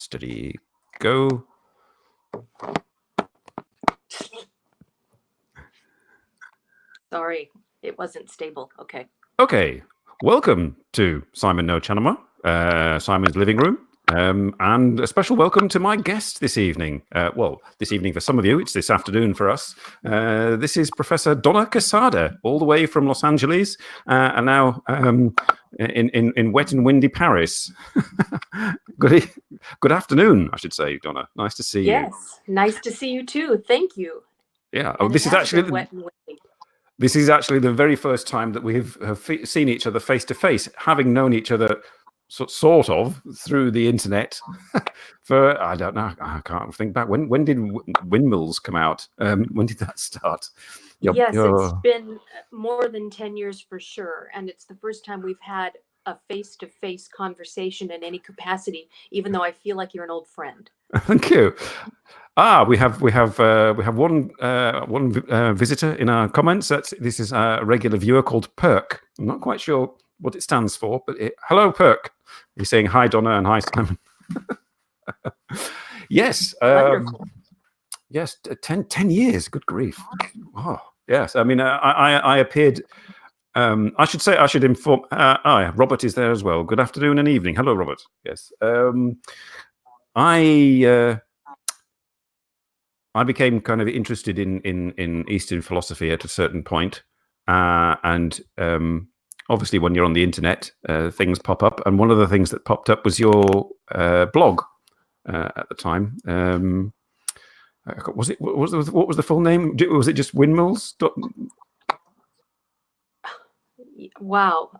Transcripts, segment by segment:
Steady, go. Sorry, it wasn't stable. Okay. Okay, welcome to Simon no Chanama, Simon's living room, and a special welcome to my guest this evening. Well, this evening for some of you, it's this afternoon for us. This is Professor Donna Quesada, all the way from Los Angeles, and now in wet and windy Paris. Good afternoon, I should say, Donna. Nice to see you. Yes, nice to see you too. Thank you. Yeah. And This is actually wet and windy. This is actually the very first time that we have seen each other face to face, having known each other sort of through the internet for, I don't know, I can't think back. When did Windmills come out? When did that start? It's been more than 10 years for sure. And it's the first time we've had a face-to-face conversation in any capacity, even though I feel like you're an old friend. Thank you. We have one visitor in our comments. This is a regular viewer called Perk. I'm not quite sure what it stands for, but hello, Perk. He's saying hi, Donna, and hi, Simon. Yes. Yes, 10 years. Good grief. Oh, yes. I mean, I appeared. I should inform. Yeah, Robert is there as well. Good afternoon and evening. Hello, Robert. Yes. I became kind of interested in Eastern philosophy at a certain point, and obviously when you're on the internet, things pop up, and one of the things that popped up was your blog at the time. What was the full name? Was it just Windmills? Wow.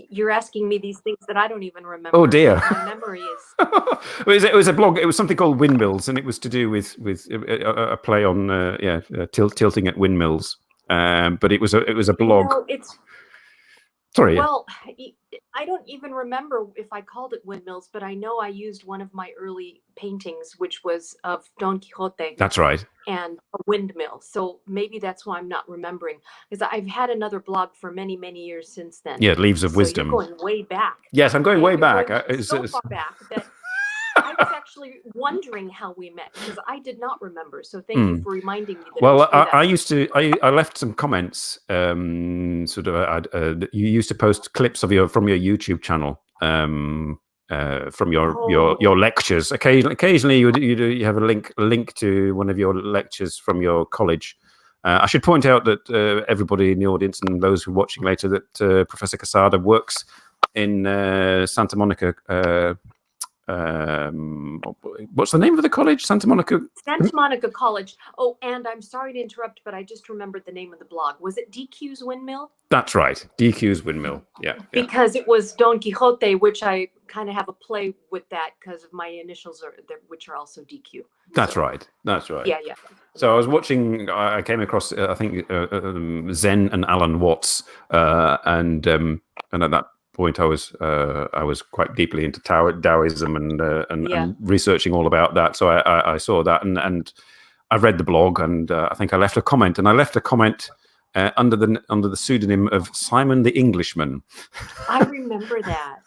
You're asking me these things that I don't even remember. Oh dear. My memory is... It was a blog. It was something called Windmills, and it was to do with a play on tilting at windmills. But it was a blog. Sorry. Well, I don't even remember if I called it Windmills, but I know I used one of my early paintings, which was of Don Quixote. That's right. And a windmill. So maybe that's why I'm not remembering, because I've had another blog for many, many years since then. Yeah, Leaves of Wisdom. You're going way back. Yes, I'm going way back. So far back that I was actually wondering how we met, because I did not remember. So thank you for reminding me. I left some comments. You used to post clips of from your YouTube channel. From your lectures. Occasionally you have a link to one of your lectures from your college. I should point out that everybody in the audience and those who are watching later that Professor Quesada works in Santa Monica. What's the name of the college? Santa Monica College. Oh, and I'm sorry to interrupt, but I just remembered the name of the blog. Was it DQ's Windmill? That's right, DQ's Windmill. Yeah. Because it was Don Quixote, which I kind of have a play with that because of my initials, which are also DQ. That's right. That's right. Yeah. So I was watching. I came across, I think, Zen and Alan Watts, and at that point I was quite deeply into Taoism and researching all about that. So I saw that and I read the blog, and I think I left a comment, under the pseudonym of Simon the Englishman. I remember that.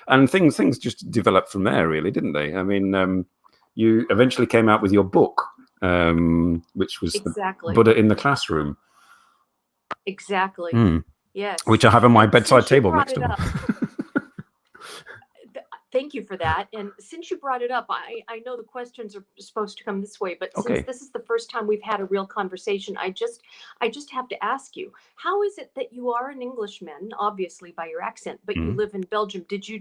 And things just developed from there, really, didn't they? I mean, you eventually came out with your book, which was exactly. Buddha in the Classroom. Exactly. Yes. Which I have on my bedside table next to me. Thank you for that. And since you brought it up, I know the questions are supposed to come this way, but since this is the first time we've had a real conversation, I just have to ask you, how is it that you are an Englishman, obviously by your accent, but you live in Belgium? Did you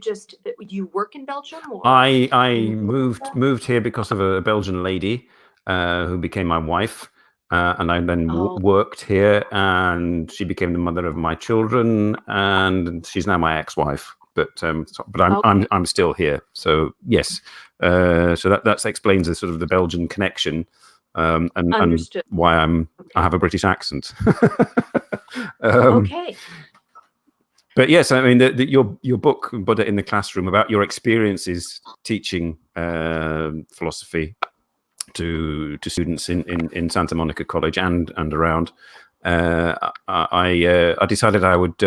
work in Belgium? Or? I moved here because of a Belgian lady who became my wife. And I then worked here, and she became the mother of my children, and she's now my ex-wife. But I'm still here. So yes, so that explains the sort of the Belgian connection, and why I have a British accent. Okay. But yes, I mean your book Buddha in the Classroom, about your experiences teaching philosophy to students in Santa Monica College and around. I decided I would.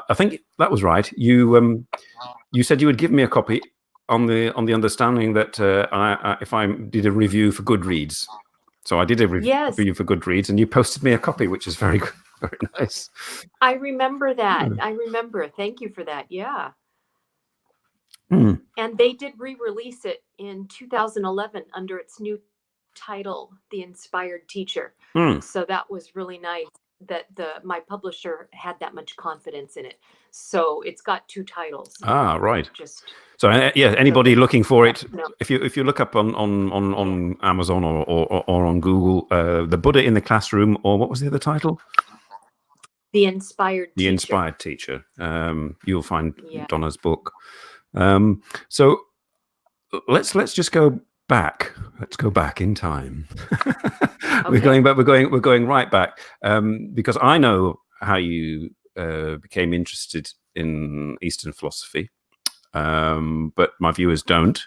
I think that was right. You said you would give me a copy on the understanding that if I did a review for Goodreads, so I did a review for Goodreads, and you posted me a copy, which is very nice. I remember that. I remember. Thank you for that. Yeah. Mm. And they did re-release it in 2011 under its new title, The Inspired Teacher. So that was really nice that my publisher had that much confidence in it. So it's got 2 titles. Right. So yeah, anybody looking for it, if you look up on Amazon or on Google, The Buddha in the Classroom, or what was the other title? The Inspired Teacher. The Inspired Teacher. You'll find Donna's book. So let's just go back. Let's go back in time. We're going right back, because I know how you became interested in Eastern philosophy, but my viewers don't.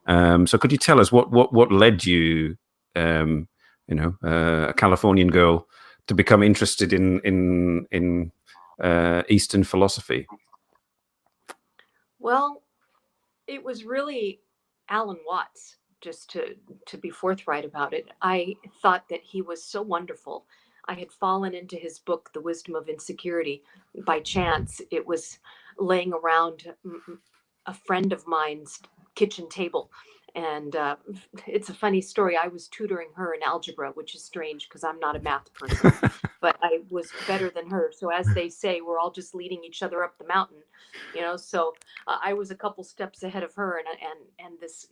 So could you tell us what led you, a Californian girl, to become interested in Eastern philosophy? Well, it was really Alan Watts, just to be forthright about it. I thought that he was so wonderful. I had fallen into his book, The Wisdom of Insecurity, by chance. It was laying around a friend of mine's kitchen table. And it's a funny story. I was tutoring her in algebra, which is strange because I'm not a math person, but I was better than her. So as they say, we're all just leading each other up the mountain, so I was a couple steps ahead of her, and this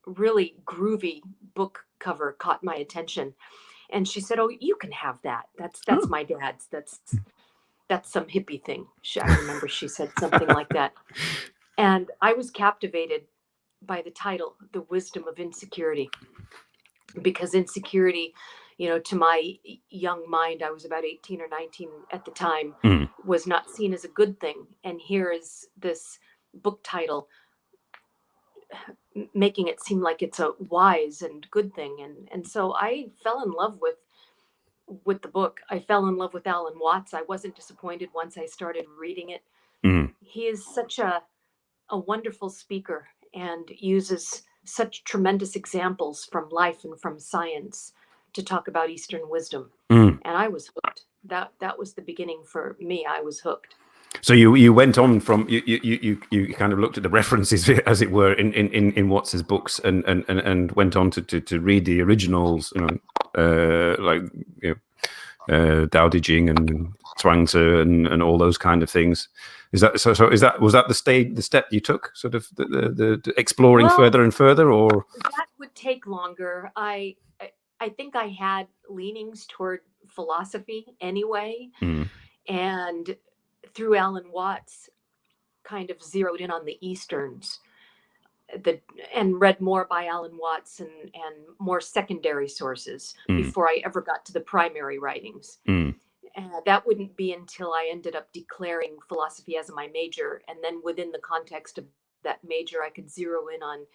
really groovy book cover caught my attention. And she said, "Oh, you can have that. That's my dad's. That's some hippie thing." I remember she said something like that. And I was captivated by the title, The Wisdom of Insecurity, because insecurity, to my young mind, I was about 18 or 19 at the time, was not seen as a good thing. And here is this book title making it seem like it's a wise and good thing. And so I fell in love with the book. I fell in love with Alan Watts. I wasn't disappointed once I started reading it. He is such a wonderful speaker and uses such tremendous examples from life and from science to talk about Eastern wisdom. And I was hooked. That was the beginning for me. I was hooked. So you went on from you kind of looked at the references, as it were, in Watts's books, and went on to read the originals, like Tao Te Ching and Zhuangzi and all those kind of things. Is that so? Was that the step you took, sort of the exploring further and further, or that would take longer? I think I had leanings toward philosophy anyway, and through Alan Watts, kind of zeroed in on the Easterns, and read more by Alan Watts and more secondary sources before I ever got to the primary writings. That wouldn't be until I ended up declaring philosophy as my major. And then within the context of that major, I could zero in on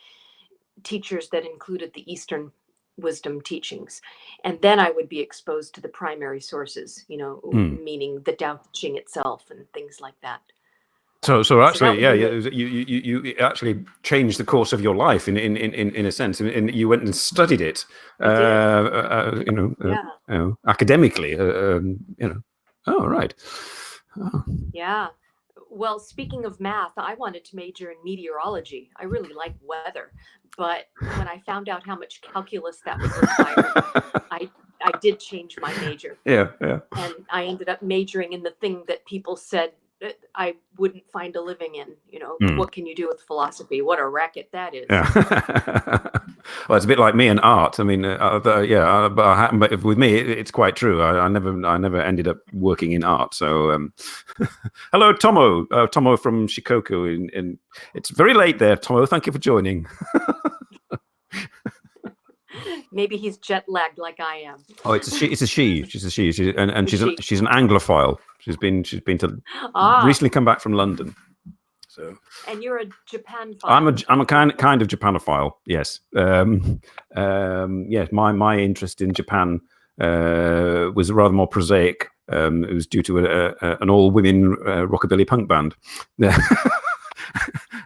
teachers that included the Eastern wisdom teachings. And then I would be exposed to the primary sources, meaning the Tao Te Ching itself and things like that. So actually, you actually changed the course of your life in a sense, and you went and studied it, academically, Oh, right. Oh. Yeah. Well, speaking of math, I wanted to major in meteorology. I really like weather, but when I found out how much calculus that would require, I did change my major. Yeah. And I ended up majoring in the thing that people said I wouldn't find a living in. What can you do with philosophy? What a racket that is. Yeah. Well, it's a bit like me and art. I mean, but with me, it's quite true. I never ended up working in art. So, hello, Tomo from Shikoku. And it's very late there, Tomo. Thank you for joining. Maybe he's jet lagged like I am. Oh, it's a she. She's a she. She's an Anglophile. She's been to recently come back from London. So. And you're a Japan-phile. I'm a kind of Japanophile. Yes. Yes. My interest in Japan was rather more prosaic. It was due to an all-women rockabilly punk band.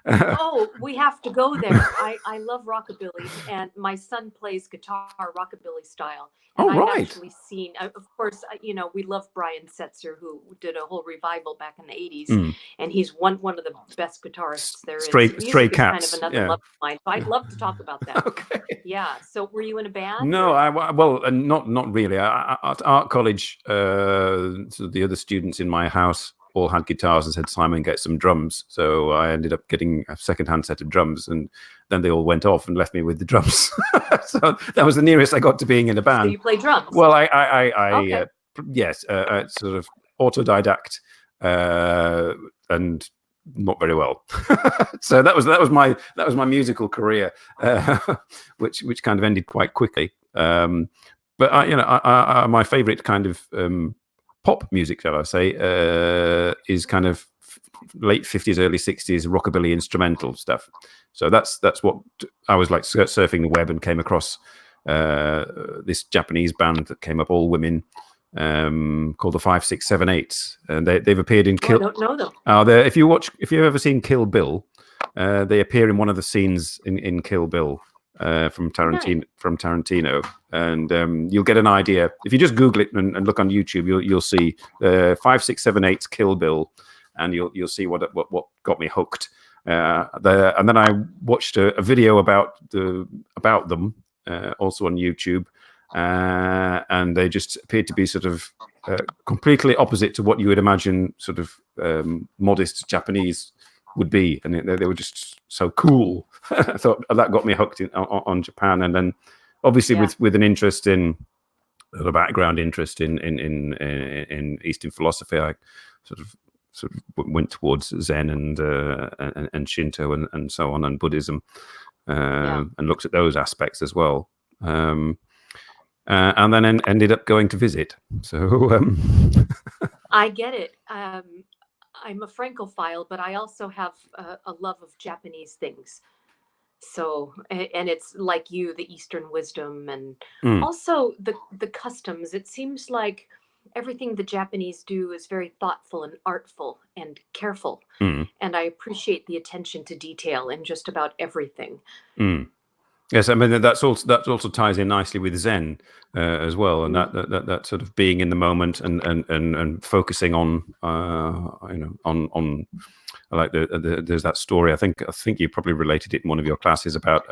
Oh, we have to go there. I love rockabilly, and my son plays guitar rockabilly style. And Oh, I've right. actually seen, of course, we love Brian Setzer, who did a whole revival back in the 80s. Mm. And he's one of the best guitarists there is. Stray Music is kind Cats. of another Yeah. love of mine. So I'd love to talk about that. Okay. Yeah. So were you in a band? No, not really. At art college, so the other students in my house all had guitars and said, "Simon, get some drums." So I ended up getting a second-hand set of drums, and then they all went off and left me with the drums. So that was the nearest I got to being in a band. So you play drums? Well, Okay. Yes, sort of autodidact, and not very well. So that was my musical career, which kind of ended quite quickly. But my favorite kind of pop music, shall I say, is kind of late 50s, early 60s rockabilly instrumental stuff. So that's what I was like surfing the web and came across this Japanese band that came up, all women, called the 5, 6, 7, 8, and they've appeared in I don't know them. if you've ever seen Kill Bill, they appear in one of the scenes in Kill Bill from Tarantino, and you'll get an idea if you just Google it and look on YouTube. You'll see 5, 6, 7, 8 Kill Bill, and you'll see what got me hooked. And then I watched a video about them, also on YouTube, and they just appeared to be sort of completely opposite to what you would imagine sort of modest Japanese would be, and they were just so cool. I thought that got me hooked on Japan, and then obviously with an interest in a background interest in Eastern philosophy, I sort of went towards Zen and Shinto and so on, and Buddhism, and looked at those aspects as well. And then ended up going to visit. So I get it. I'm a Francophile, but I also have a love of Japanese things. So, and it's like you, the Eastern wisdom, and also the customs. It seems like everything the Japanese do is very thoughtful and artful and careful. And I appreciate the attention to detail in just about everything. Yes, I mean that also ties in nicely with Zen as well, and that sort of being in the moment and focusing on on like there's that story. I think you probably related it in one of your classes about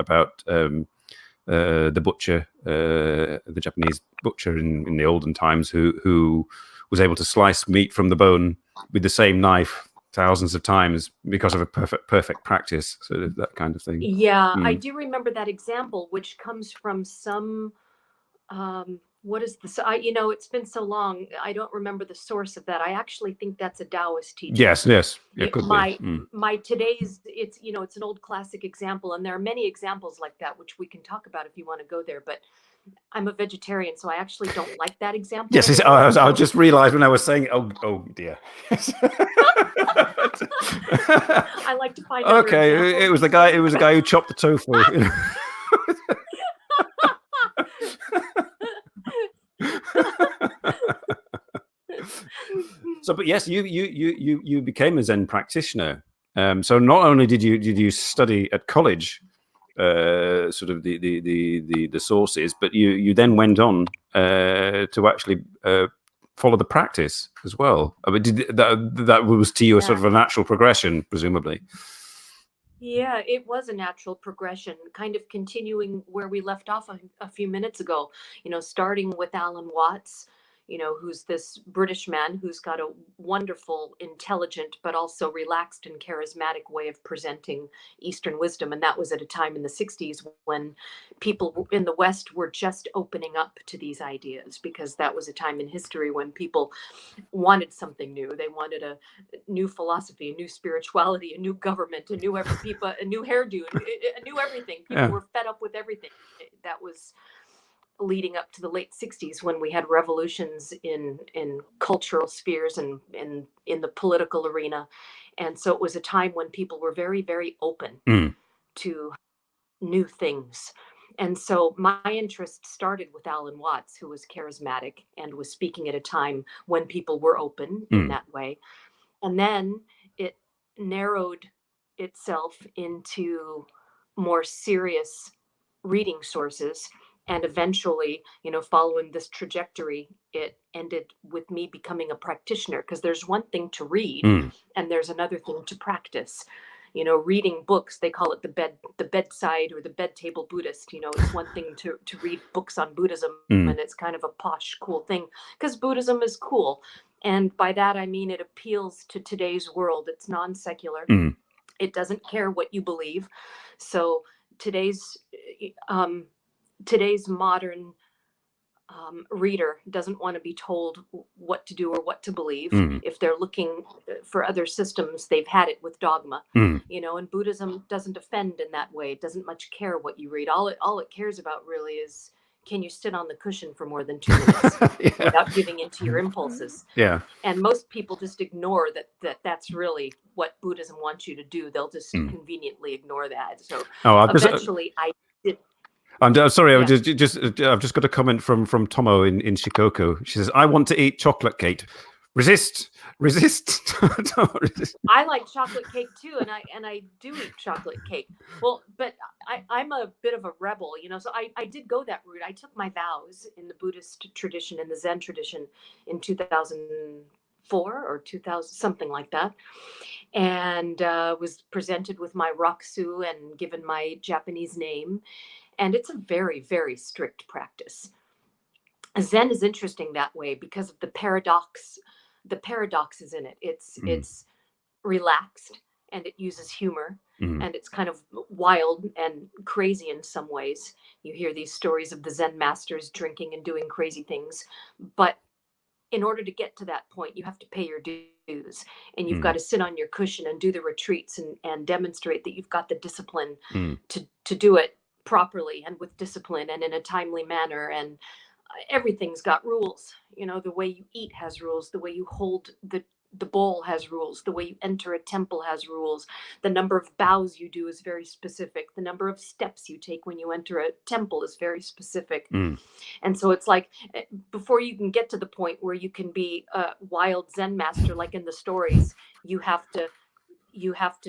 the butcher, the Japanese butcher in the olden times who was able to slice meat from the bone with the same knife thousands of times because of a perfect practice, so that kind of thing. Yeah, I do remember that example, which comes from some what is this? It's been so long, I don't remember the source of that. I actually think that's a Taoist teaching. Yes, it could be. My today's, it's it's an old classic example, and there are many examples like that which we can talk about if you want to go there, but I'm a vegetarian, so I actually don't like that example. Yes, I just realized when I was saying, oh dear. I like to find okay, it was the guy who chopped the tofu. So, but yes, you became a Zen practitioner. So not only did you study at college, sort of the sources, but you then went on to actually follow the practice as well. I mean, that was to you a sort of a natural progression, presumably? Yeah, it was a natural progression, kind of continuing where we left off a few minutes ago, starting with Alan Watts, who's this British man who's got a wonderful, intelligent, but also relaxed and charismatic way of presenting Eastern wisdom. And that was at a time in the 60s when people in the West were just opening up to these ideas, because that was a time in history when people wanted something new. They wanted a new philosophy, a new spirituality, a new government, a new a new hairdo, a new everything. People were fed up with everything. That was leading up to the late 60s, when we had revolutions in cultural spheres and in the political arena. And so it was a time when people were very, very open to new things. And so my interest started with Alan Watts, who was charismatic and was speaking at a time when people were open in that way. And then it narrowed itself into more serious reading sources. And eventually, following this trajectory, it ended with me becoming a practitioner, because there's one thing to read and there's another thing to practice. Reading books, they call it the bedside or the bed table Buddhist. It's one thing to read books on Buddhism, and it's kind of a posh, cool thing, because Buddhism is cool. And by that, I mean it appeals to today's world. It's non-secular. It doesn't care what you believe. So today's modern reader doesn't want to be told what to do or what to believe. If they're looking for other systems, they've had it with dogma. And Buddhism doesn't offend in that way. It doesn't much care what you read. All it cares about really is, can you sit on the cushion for more than 2 minutes without giving into your impulses? Yeah. And most people just ignore that's really what Buddhism wants you to do. They'll just conveniently ignore that. So eventually I did. I'm sorry. Yeah. I've just got a comment from Tomo in Shikoku. She says, "I want to eat chocolate cake. Resist." I like chocolate cake too, and I do eat chocolate cake. Well, but I'm a bit of a rebel, So I did go that route. I took my vows in the Buddhist tradition, in the Zen tradition, in 2004 or 2000, something like that, and was presented with my rakusu and given my Japanese name. And it's a very, very strict practice. Zen is interesting that way because of the paradox. The paradox is in it. It's relaxed, and it uses humor, and it's kind of wild and crazy in some ways. You hear these stories of the Zen masters drinking and doing crazy things, but in order to get to that point, you have to pay your dues, and you've got to sit on your cushion and do the retreats and demonstrate that you've got the discipline to do it properly and with discipline and in a timely manner. And everything's got rules. The way you eat has rules. The way you hold the bowl has rules. The way you enter a temple has rules. The number of bows you do is very specific. The number of steps you take when you enter a temple is very specific. And so it's like, before you can get to the point where you can be a wild Zen master, like in the stories, you have to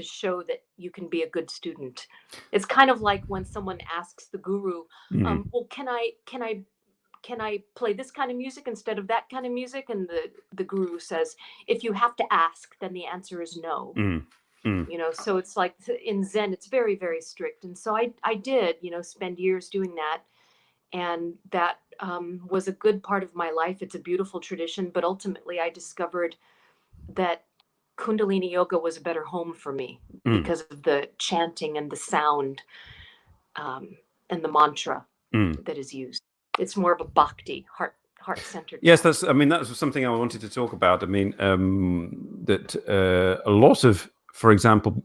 show that you can be a good student. It's kind of like when someone asks the guru, well, can I play this kind of music instead of that kind of music? And the guru says, if you have to ask, then the answer is no. So it's like in Zen, it's very, very strict. And so I did, spend years doing that. And that was a good part of my life. It's a beautiful tradition. But ultimately, I discovered that Kundalini yoga was a better home for me because of the chanting and the sound and the mantra that is used. It's more of a bhakti, heart-centered. Yes, that's something I wanted to talk about. That a lot of, for example,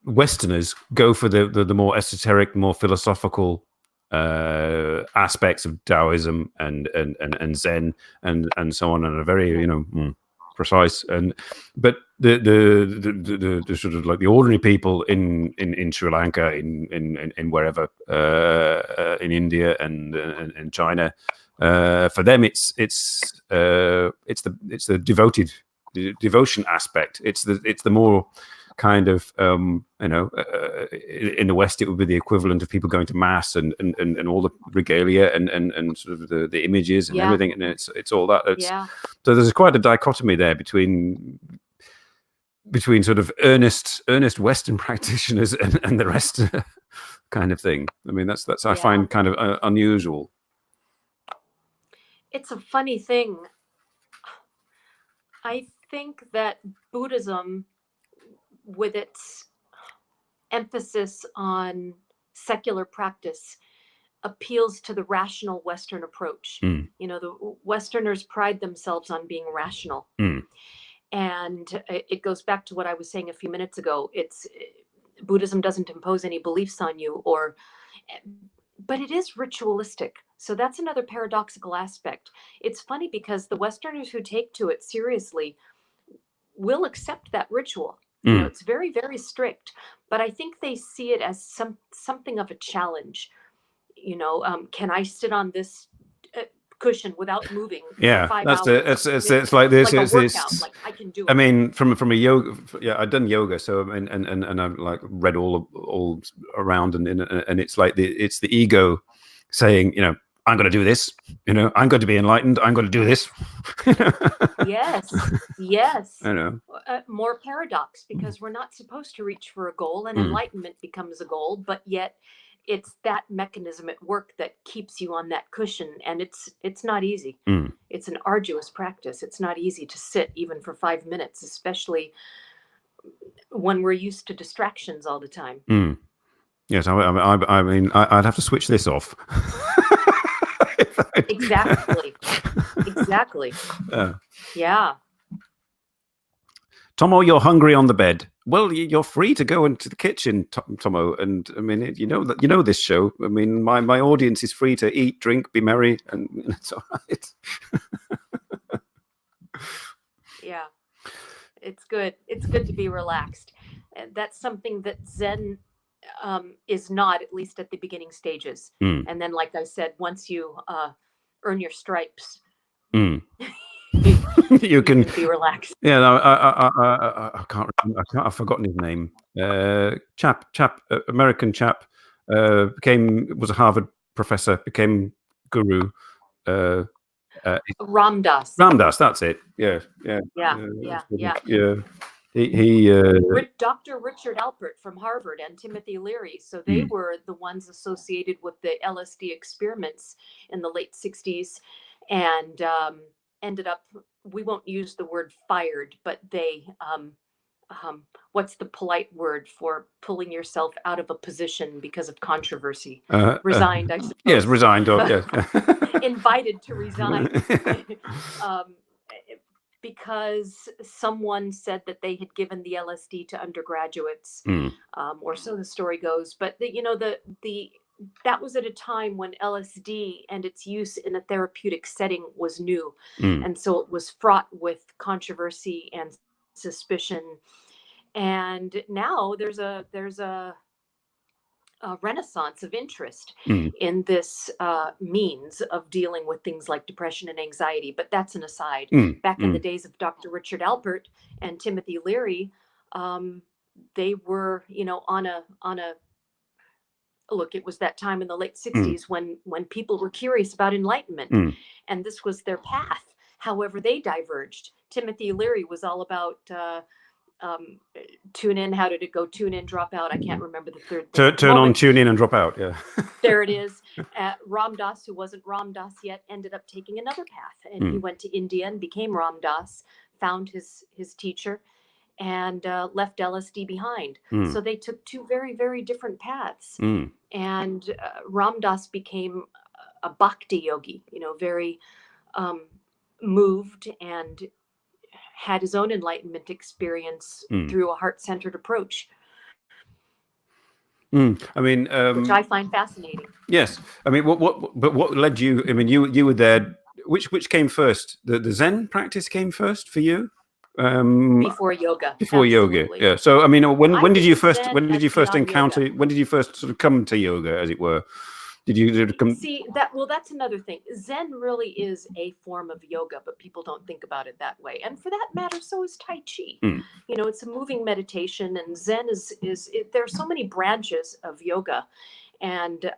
Westerners go for the more esoteric, more philosophical aspects of Taoism and Zen and so on, and are very precise. But the sort of like the ordinary people in Sri Lanka, in wherever, in India and in China, for them it's the devotion aspect. It's the more kind of in the West it would be the equivalent of people going to mass and all the regalia and sort of the images and everything, and it's all that. So there's quite a dichotomy there between sort of earnest Western practitioners and the rest kind of thing. That's I find kind of unusual. It's a funny thing. I think that Buddhism, with its emphasis on secular practice, appeals to the rational Western approach. The Westerners pride themselves on being rational. And it goes back to what I was saying a few minutes ago. Buddhism doesn't impose any beliefs on you, but it is ritualistic. So that's another paradoxical aspect. It's funny because the Westerners who take to it seriously will accept that ritual. It's very, very strict, but I think they see it as something of a challenge. Can I sit on this cushion without moving Yeah, for 5 that's it. hours. It's like this. Like a It's workout. this. Like I can do it. I mean, from a yoga, yeah, I've done yoga, so and I've like read all around, and it's like it's the ego saying, you know, I'm going to do this, you know, I'm going to be enlightened, I'm going to do this. Yes, yes. I know. More paradox, because we're not supposed to reach for a goal, and enlightenment becomes a goal, but yet it's that mechanism at work that keeps you on that cushion, and it's not easy. It's an arduous practice. It's not easy to sit even for 5 minutes, especially when we're used to distractions all the time. Yes, I mean, I'd have to switch this off. Exactly. Yeah. Tomo, you're hungry on the bed. Well, you're free to go into the kitchen, Tomo. And I mean, you know this show. I mean, my audience is free to eat, drink, be merry, and it's all right. Yeah, it's good. It's good to be relaxed. That's something that Zen is not, at least at the beginning stages. And then, like I said, once you earn your stripes, you can be relaxed. Yeah, no, I can't remember. I've forgotten his name. American chap, was a Harvard professor, became guru. Ramdas. Ramdas, that's it. Yeah. He Dr. Richard Alpert from Harvard and Timothy Leary. So they were the ones associated with the LSD experiments in the late 60s, and ended up, we won't use the word fired, but they what's the polite word for pulling yourself out of a position because of controversy? Resigned, I suppose. Yes, resigned. Yes. Invited to resign. Because someone said that they had given the LSD to undergraduates, or so the story goes. But that was at a time when LSD and its use in a therapeutic setting was new, and so it was fraught with controversy and suspicion. And now there's a renaissance of interest in this means of dealing with things like depression and anxiety. But that's an aside. Back in the days of Dr. Richard Alpert and Timothy Leary, they were, on a look. It was that time in the late 60s when people were curious about enlightenment, and this was their path. However, they diverged. Timothy Leary was all about tune in. How did it go? Tune in, drop out. I can't remember the third thing. Turn on, tune in, and drop out. Yeah. There it is. Ram Dass, who wasn't Ram Dass yet, ended up taking another path, and he went to India and became Ram Dass, found his teacher, and left LSD behind. So they took two very, very different paths. And Ram Dass became a bhakti yogi, very moved, and had his own enlightenment experience through a heart-centered approach. I mean, which I find fascinating. Yes, I mean, what led you? I mean, you were there. Which came first? The Zen practice came first for you. Before yoga. Before yoga, yeah. So I mean, when did you first encounter? Yoga. When did you first sort of come to yoga, as it were? Did you come? See that? Well, that's another thing. Zen really is a form of yoga, but people don't think about it that way. And for that matter, so is Tai Chi. It's a moving meditation, and Zen is there are so many branches of yoga, and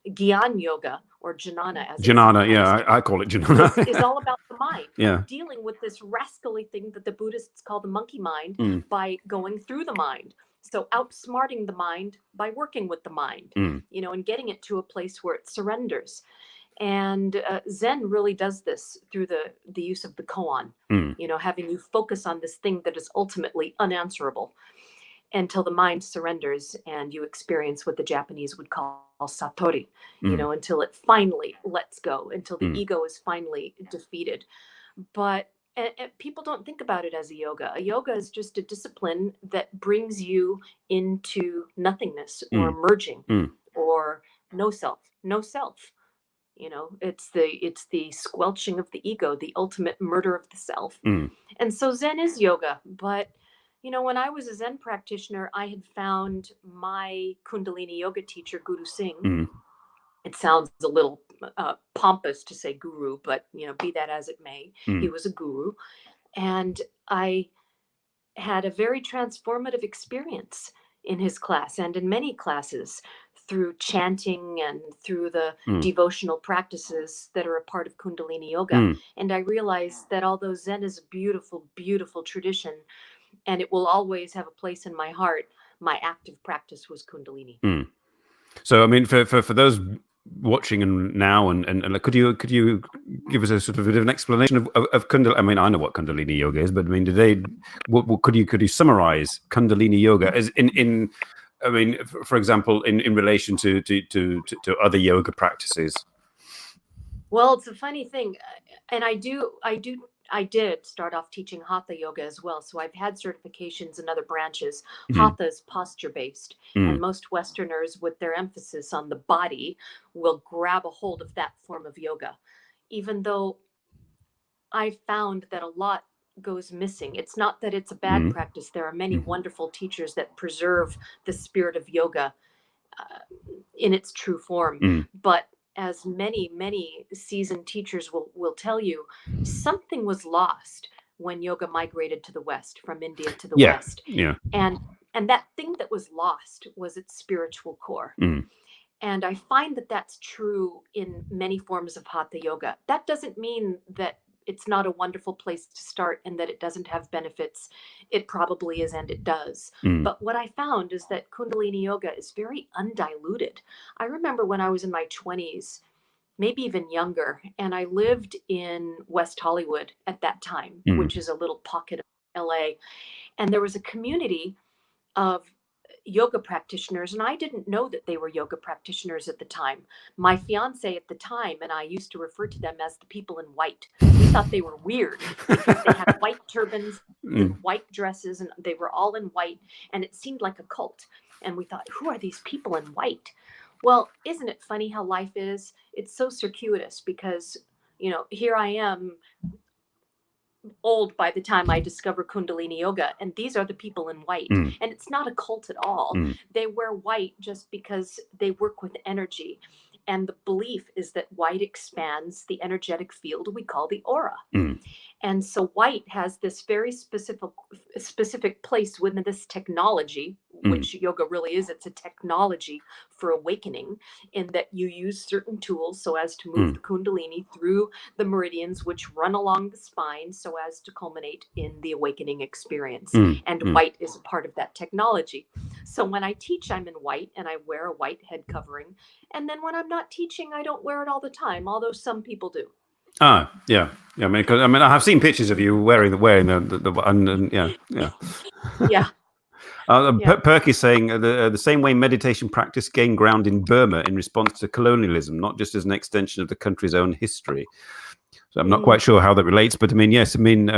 Gyan yoga, or Jnana, as Jnana, yeah, I call it Jnana. is all about the mind. Yeah. Dealing with this rascally thing that the Buddhists call the monkey mind by going through the mind. So outsmarting the mind by working with the mind, and getting it to a place where it surrenders. And Zen really does this through the use of the koan, having you focus on this thing that is ultimately unanswerable until the mind surrenders and you experience what the Japanese would call satori, until it finally lets go, until the ego is finally defeated. But people don't think about it as a yoga. A yoga is just a discipline that brings you into nothingness or merging or no self. It's the squelching of the ego, the ultimate murder of the self. And so Zen is yoga. But, when I was a Zen practitioner, I had found my Kundalini yoga teacher, Guru Singh. It sounds a little pompous to say guru, but be that as it may, he was a guru. And I had a very transformative experience in his class and in many classes through chanting and through the devotional practices that are a part of Kundalini yoga. And I realized that although Zen is a beautiful, beautiful tradition, and it will always have a place in my heart, my active practice was Kundalini. So, I mean, for those watching now, and could you give us a sort of a bit of an explanation of Kundalini? I mean, I know what Kundalini yoga is, but I mean, could you summarize Kundalini yoga as in I mean, for example, in relation to other yoga practices? Well, it's a funny thing, and I did start off teaching Hatha yoga as well. So I've had certifications in other branches. Hatha is posture based, and most Westerners, with their emphasis on the body, will grab a hold of that form of yoga, even though I found that a lot goes missing. It's not that it's a bad practice. There are many wonderful teachers that preserve the spirit of yoga in its true form. But as many seasoned teachers will tell you, something was lost when yoga migrated to the West, from India to the West. And that thing that was lost was its spiritual core. And I find that that's true in many forms of Hatha yoga. That doesn't mean that it's not a wonderful place to start and that it doesn't have benefits. It probably is, and it does. But what I found is that Kundalini yoga is very undiluted. I remember when I was in my 20s, maybe even younger, and I lived in West Hollywood at that time, which is a little pocket of LA. And there was a community of yoga practitioners, and I didn't know that they were yoga practitioners at the time. My fiance at the time and I used to refer to them as the people in white. We thought they were weird because they had white turbans and white dresses, and they were all in white, and it seemed like a cult. And we thought, who are these people in white? Well, isn't it funny how life is? It's so circuitous, because here I am, old by the time I discover Kundalini yoga, and these are the people in white. And it's not a cult at all. They wear white just because they work with energy, and the belief is that white expands the energetic field we call the aura. And so white has this very specific place within this technology, which yoga really is. It's a technology for awakening, in that you use certain tools so as to move the Kundalini through the meridians, which run along the spine, so as to culminate in the awakening experience. And white is a part of that technology. So when I teach, I'm in white, and I wear a white head covering. And then when I'm not teaching, I don't wear it all the time, although some people do. Yeah. I mean, I have seen pictures of you wearing the and Yeah. Perk is saying the same way meditation practice gained ground in Burma in response to colonialism, not just as an extension of the country's own history. So I'm not quite sure how that relates, but I mean, yes, I mean,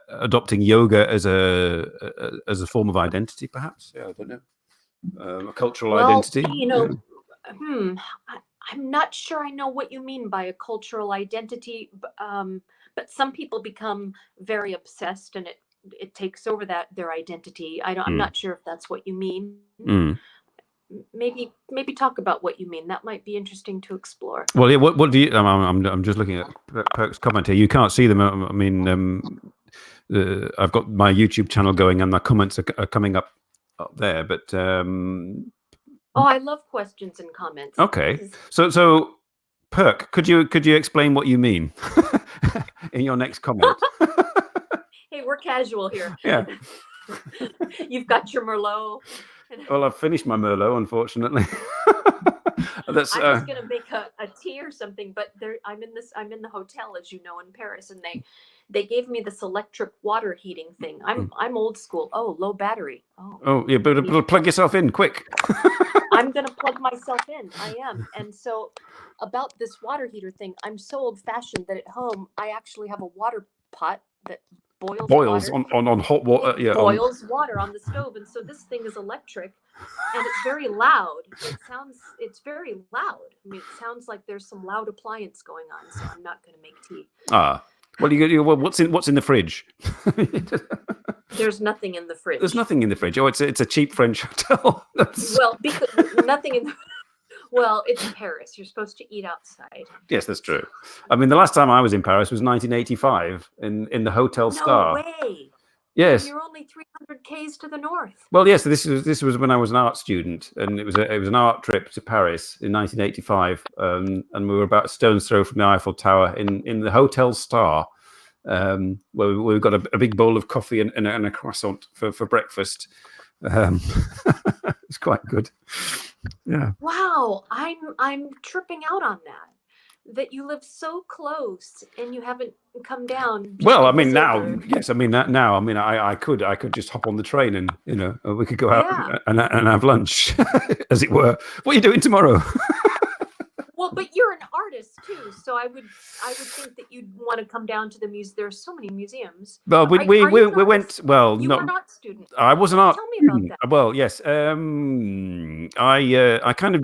adopting yoga as a form of identity, perhaps. Yeah, I don't know, a cultural identity. I'm not sure I know what you mean by a cultural identity, but some people become very obsessed, and it takes over their identity. I'm not sure if that's what you mean. Maybe talk about what you mean. That might be interesting to explore. Well, yeah. What do you? I'm just looking at Perk's comment here. You can't see them. I mean, I've got my YouTube channel going, and my comments are coming up there. But I love questions and comments. Okay, so Perk, could you explain what you mean in your next comment? Hey, we're casual here. Yeah. You've got your Merlot. Well, I've finished my Merlot, unfortunately. I was going to make a tea or something, but I'm in the hotel, as you know, in Paris, and they gave me this electric water heating thing. I'm old school. Oh, low battery. Oh yeah, but plug yourself in quick. I'm going to plug myself in. I am. And so about this water heater thing, I'm so old fashioned that at home I actually have a water pot that boils water. on hot water. Yeah, boils water on the stove. And so this thing is electric, and it's very loud. It's very loud. I mean, it sounds like there's some loud appliance going on. So I'm not going to make tea. Well, what's in the fridge? There's nothing in the fridge. There's nothing in the fridge. Oh, it's a cheap French hotel. Well, because nothing in the. Well, it's Paris. You're supposed to eat outside. Yes, that's true. I mean, the last time I was in Paris was 1985 in the Hotel Star. No way. Yes. And you're only 300 k's to the north. Well, yes. This was when I was an art student, and it was an art trip to Paris in 1985, and we were about a stone's throw from the Eiffel Tower in the Hotel Star, where we got a big bowl of coffee and a croissant for breakfast. It's quite good. Yeah. Wow, I'm tripping out on that you live so close and you haven't come down. Well, I mean now, yes, I mean that now. I mean, I could just hop on the train and we could go out and have lunch, as it were. What are you doing tomorrow? Well, but you're an artist too, so I would think that you'd want to come down to the museum. There are so many museums. Well, we went. Well, you were an art student. I was an art. Tell me about that. Well, yes. I kind of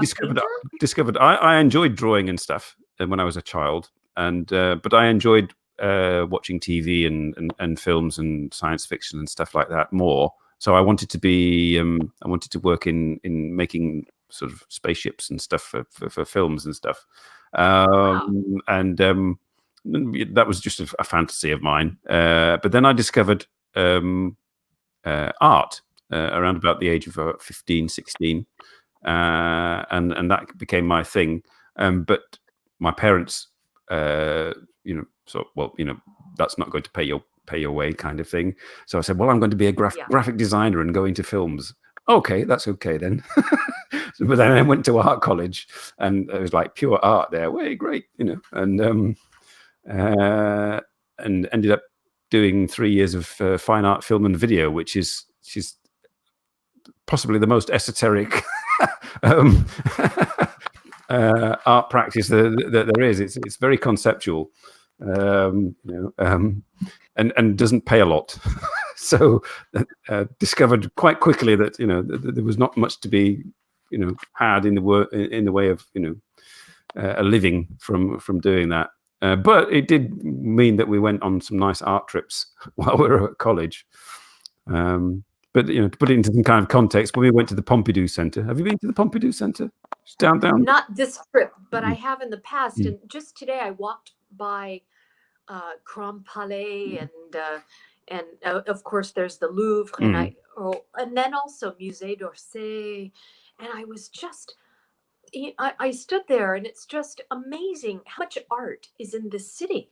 discovered I enjoyed drawing and stuff when I was a child, and but I enjoyed watching TV and films and science fiction and stuff like that more. So I wanted to be. I wanted to work in making sort of spaceships and stuff for films and stuff. And that was just a fantasy of mine. But then I discovered art around about the age of 15, 16. And that became my thing. But my parents, that's not going to pay your way kind of thing. So I said, well, I'm going to be a graphic designer and go into films. Okay, that's okay then. But then I went to art college, and it was like pure art there. Way great, and ended up doing 3 years of fine art, film, and video, which is possibly the most esoteric art practice that there is. It's very conceptual, and doesn't pay a lot. So discovered quite quickly that there was not much to be had in the way of a living from doing that. But it did mean that we went on some nice art trips while we were at college. But to put it into some kind of context, when we went to the Pompidou Center, have you been to the Pompidou Center? It's down. Not this trip, but I have in the past. And just today, I walked by Grand Palais and of course there's the Louvre, and then also Musée d'Orsay, and I was just I stood there, and it's just amazing how much art is in this city.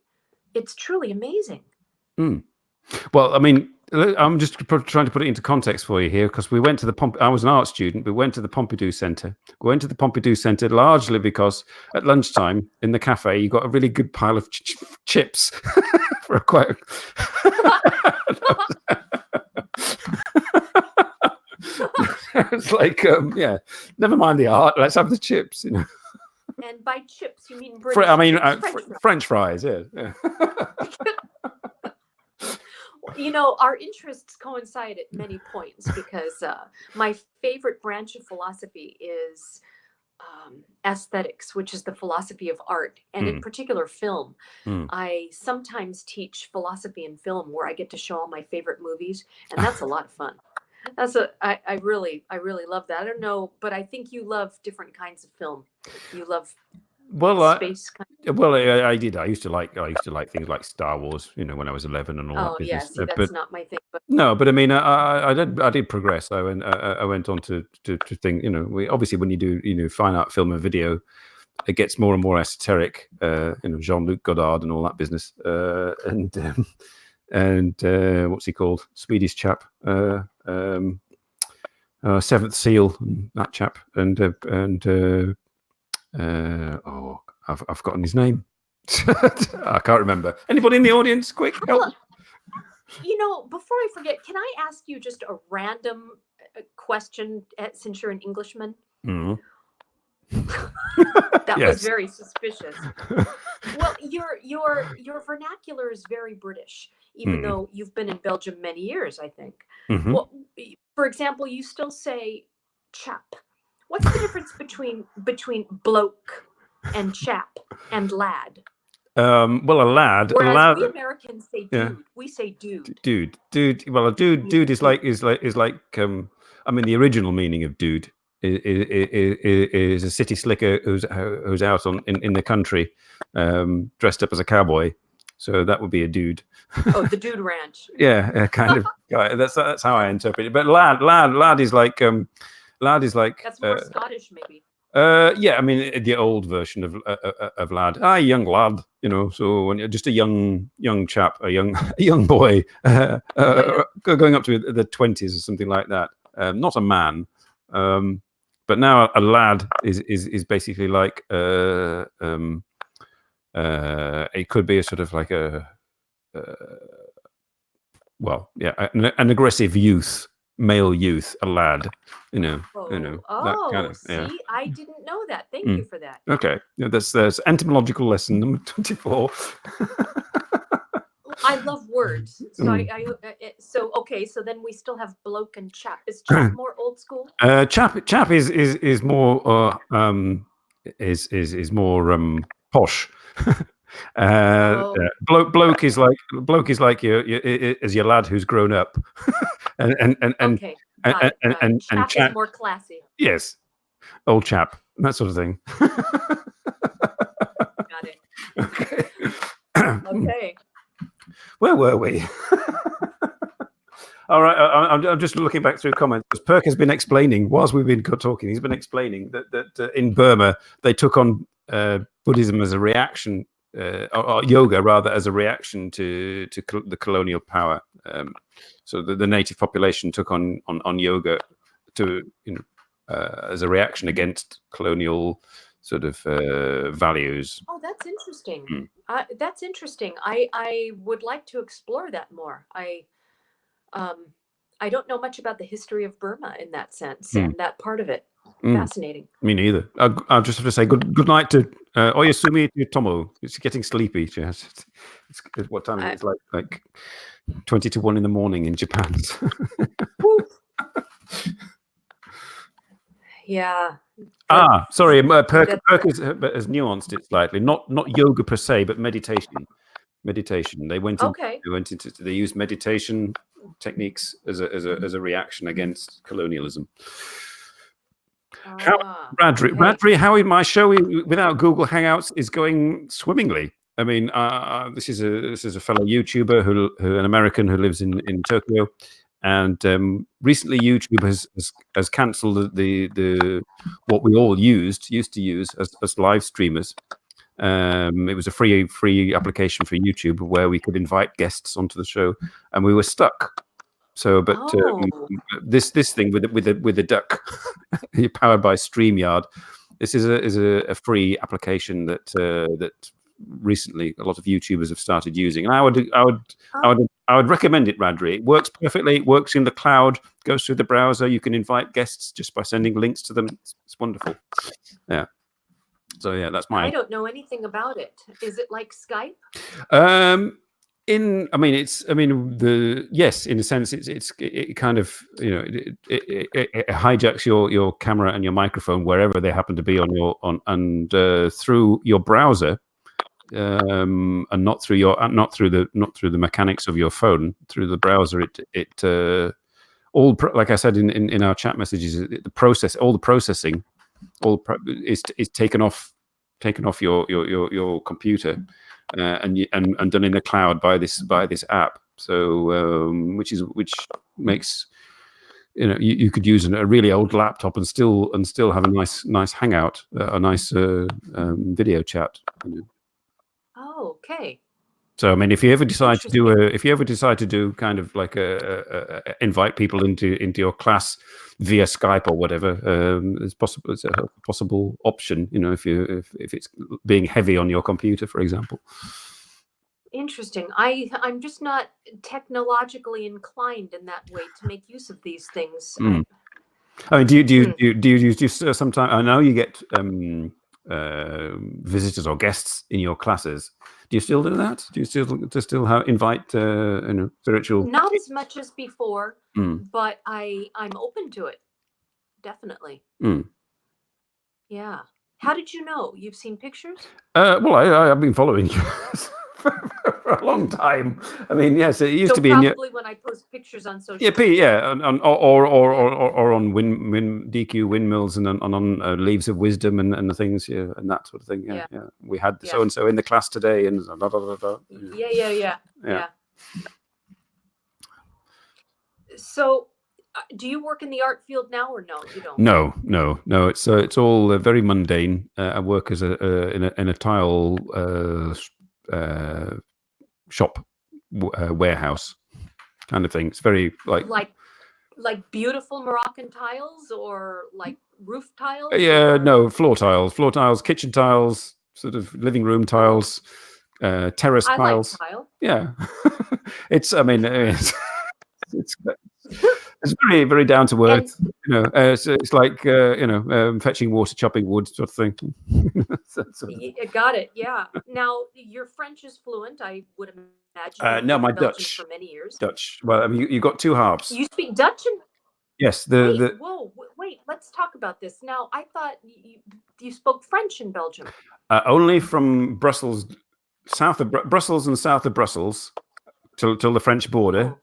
It's truly amazing. Well, I mean, I'm just trying to put it into context for you here, because we went to I was an art student. We went to the Pompidou Center. We went to the Pompidou Center largely because at lunchtime in the cafe, you got a really good pile of chips for a quite. It's like, never mind the art. Let's have the chips, And by chips, you mean British? French fries. Yeah. Our interests coincide at many points, because my favorite branch of philosophy is aesthetics, which is the philosophy of art, and in particular film. I sometimes teach philosophy in film, where I get to show all my favorite movies, and that's a lot of fun. I really love that. I don't know, but I think you love different kinds of film. You love space. I did. I used to like things like Star Wars, when I was 11 and all that business. Yeah, that's not my thing. But no, but I mean, I did progress. I went on to think. Obviously, when you do fine art, film, and video, it gets more and more esoteric. Jean-Luc Godard and all that business, and what's he called? Swedish chap, Seventh Seal, that chap, and I've forgotten his name. I can't remember. Anybody in the audience? Quick, help. Before I forget, can I ask you just a random question, since you're an Englishman? That was very suspicious. Well, your vernacular is very British, even though you've been in Belgium many years, I think. Well, for example, you still say chap. What's the difference between bloke and chap and lad? Well, a lad. Whereas we Americans say dude. We say dude. Dude. Well, a dude is like. I mean, the original meaning of dude is a city slicker who's out in the country, dressed up as a cowboy. So that would be a dude. Oh, the dude ranch. Yeah, kind of guy. That's how I interpret it. But lad is like That's more Scottish, maybe. Yeah, I mean the old version of lad. Young lad, So when you're just a young chap, a young boy, going up to the 20s or something like that. Not a man, but now a lad is basically like it could be a sort of like an aggressive youth. Male youth, a lad, that kind of. See, I didn't know that. Thank you for that. Okay, there's entomological lesson number 24. I love words, so so then we still have bloke and chap. Is chap more old school? Chap is more is more posh. Bloke is like your lad who's grown up, and chap is more classy. Yes, old chap, that sort of thing. Got it. Okay. Okay. Where were we? All right, I'm just looking back through comments. Perk has been explaining, whilst we've been talking, he's been explaining that in Burma they took on Buddhism as a reaction, or yoga rather, as a reaction to the colonial power. So the native population took on yoga to as a reaction against colonial sort of values. Oh, that's interesting. That's interesting. I would like to explore that more. I don't know much about the history of Burma in that sense and that part of it. Fascinating. Me neither. I'll just have to say good night to Oyasumi Tomo. It's getting sleepy. It's what time is it? It's like 20 to 1 in the morning in Japan. Yeah. Sorry. Perk has nuanced it slightly. Not yoga per se, but meditation. They went into they used meditation techniques as a reaction against colonialism. Radri, how my show without Google Hangouts is going swimmingly. I mean, this is a fellow YouTuber who an American who lives in Tokyo, and recently YouTube has cancelled the what we all used to use as live streamers. It was a free application for YouTube where we could invite guests onto the show, and we were stuck. So, but this thing with the duck, powered by StreamYard, this is a free application that recently a lot of YouTubers have started using, and I would recommend it. Radri, it works perfectly. It works in the cloud, goes through the browser. You can invite guests just by sending links to them. It's wonderful. Yeah. So yeah, that's my. I don't know anything about it. Is it like Skype? In a sense, it kind of it hijacks your camera and your microphone wherever they happen to be through your browser, and not through the mechanics of your phone. Through the browser, like I said in our chat messages, all the processing is taken off your computer. And done in the cloud by this app, so which makes you could use a really old laptop and still have a nice hangout, a nice video chat. Oh, okay. So I mean, if you ever decide to do kind of like invite people into your class via Skype or whatever, it's a possible option. If it's being heavy on your computer, for example. Interesting. I'm just not technologically inclined in that way to make use of these things. I mean, do you use sometimes? I know you get visitors or guests in your classes. Do you still do that? Do you still invite spiritual? Not as much as before, but I'm open to it. Definitely. Yeah. How did you know? You've seen pictures? Well, I've been following you for a long time. I mean, yes, it used to be probably when I post pictures on social media. Or on DQ windmills and on leaves of wisdom and the things, and that sort of thing. Yeah. We had so and so in the class today, and blah, blah, blah, blah. Yeah. So, do you work in the art field now, or no? You don't. No. It's all very mundane. I work as in a tile shop warehouse kind of thing. It's very like beautiful Moroccan tiles, or like roof tiles. No, floor tiles, kitchen tiles, sort of living room tiles, terrace tiles. Like tile. Yeah, it's very, very down to earth. It's like fetching water, chopping wood, sort of thing. Got it. Yeah. Now your French is fluent, I would imagine. No, my Dutch for many years. Dutch. Well, I mean, you got two halves. You speak Dutch? Yes. Wait. Let's talk about this. Now, I thought you spoke French in Belgium. Only from Brussels, south of Brussels and south of Brussels, till the French border.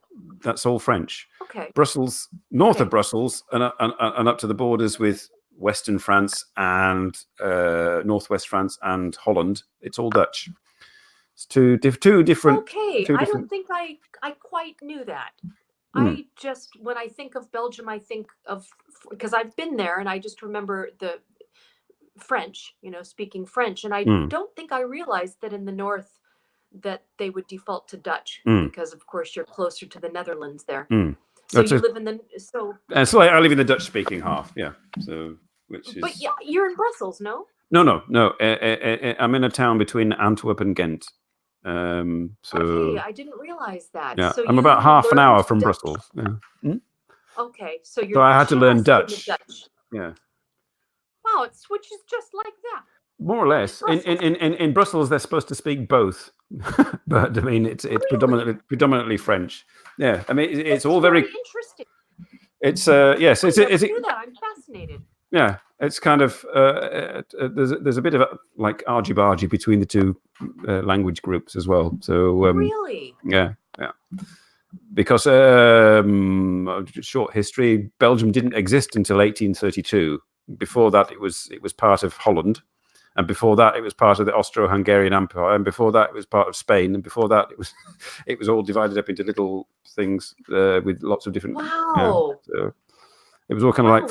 That's all French. Okay. Brussels, north of Brussels, and up to the borders with Western France and Northwest France and Holland. It's all Dutch. It's two different. Okay, I don't think I quite knew that. I just, when I think of Belgium, I think of, because I've been there, and I just remember the French, speaking French, and I don't think I realized that in the north that they would default to Dutch, because of course you're closer to the Netherlands there. So you live in the so I live in the Dutch-speaking half. Yeah. So But yeah, you're in Brussels, no? No. I'm in a town between Antwerp and Ghent. Okay, I didn't realize that. Yeah, so I'm about half an hour from Brussels. Yeah. Okay, so I had to learn Dutch. Yeah. Wow, it switches just like that. More or less. In Brussels, they're supposed to speak both, but I mean, it's predominantly French. Yeah, I mean, it's all very interesting. It's yes, I never knew that. I'm fascinated. Yeah, it's kind of there's a bit of like argy-bargy between the two language groups as well. So really, yeah. Because short history, Belgium didn't exist until 1832. Before that, it was part of Holland, and before that, it was part of the Austro-Hungarian Empire, and before that, it was part of Spain, and before that, it was all divided up into little things with lots of different. Wow. So it was all kind of like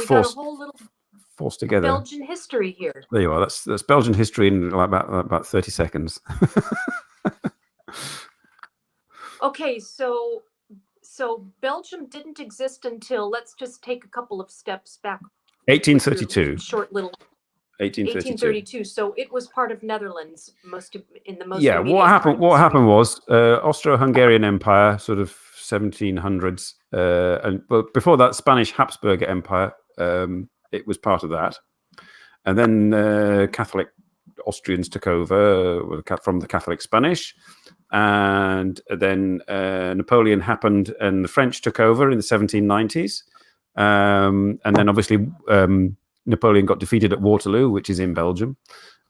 forced together. Belgian history here. There you are. That's Belgian history in like about 30 seconds. Okay, so Belgium didn't exist until, let's just take a couple of steps back. 1832. Short little. 1832. So it was part of Netherlands in the most. Yeah. What happened was Austro-Hungarian Empire, sort of 1700s, but before that, Spanish Habsburg Empire. It was part of that, and then Catholic Austrians took over from the Catholic Spanish, and then Napoleon happened, and the French took over in the 1790s, and then obviously Napoleon got defeated at Waterloo, which is in Belgium,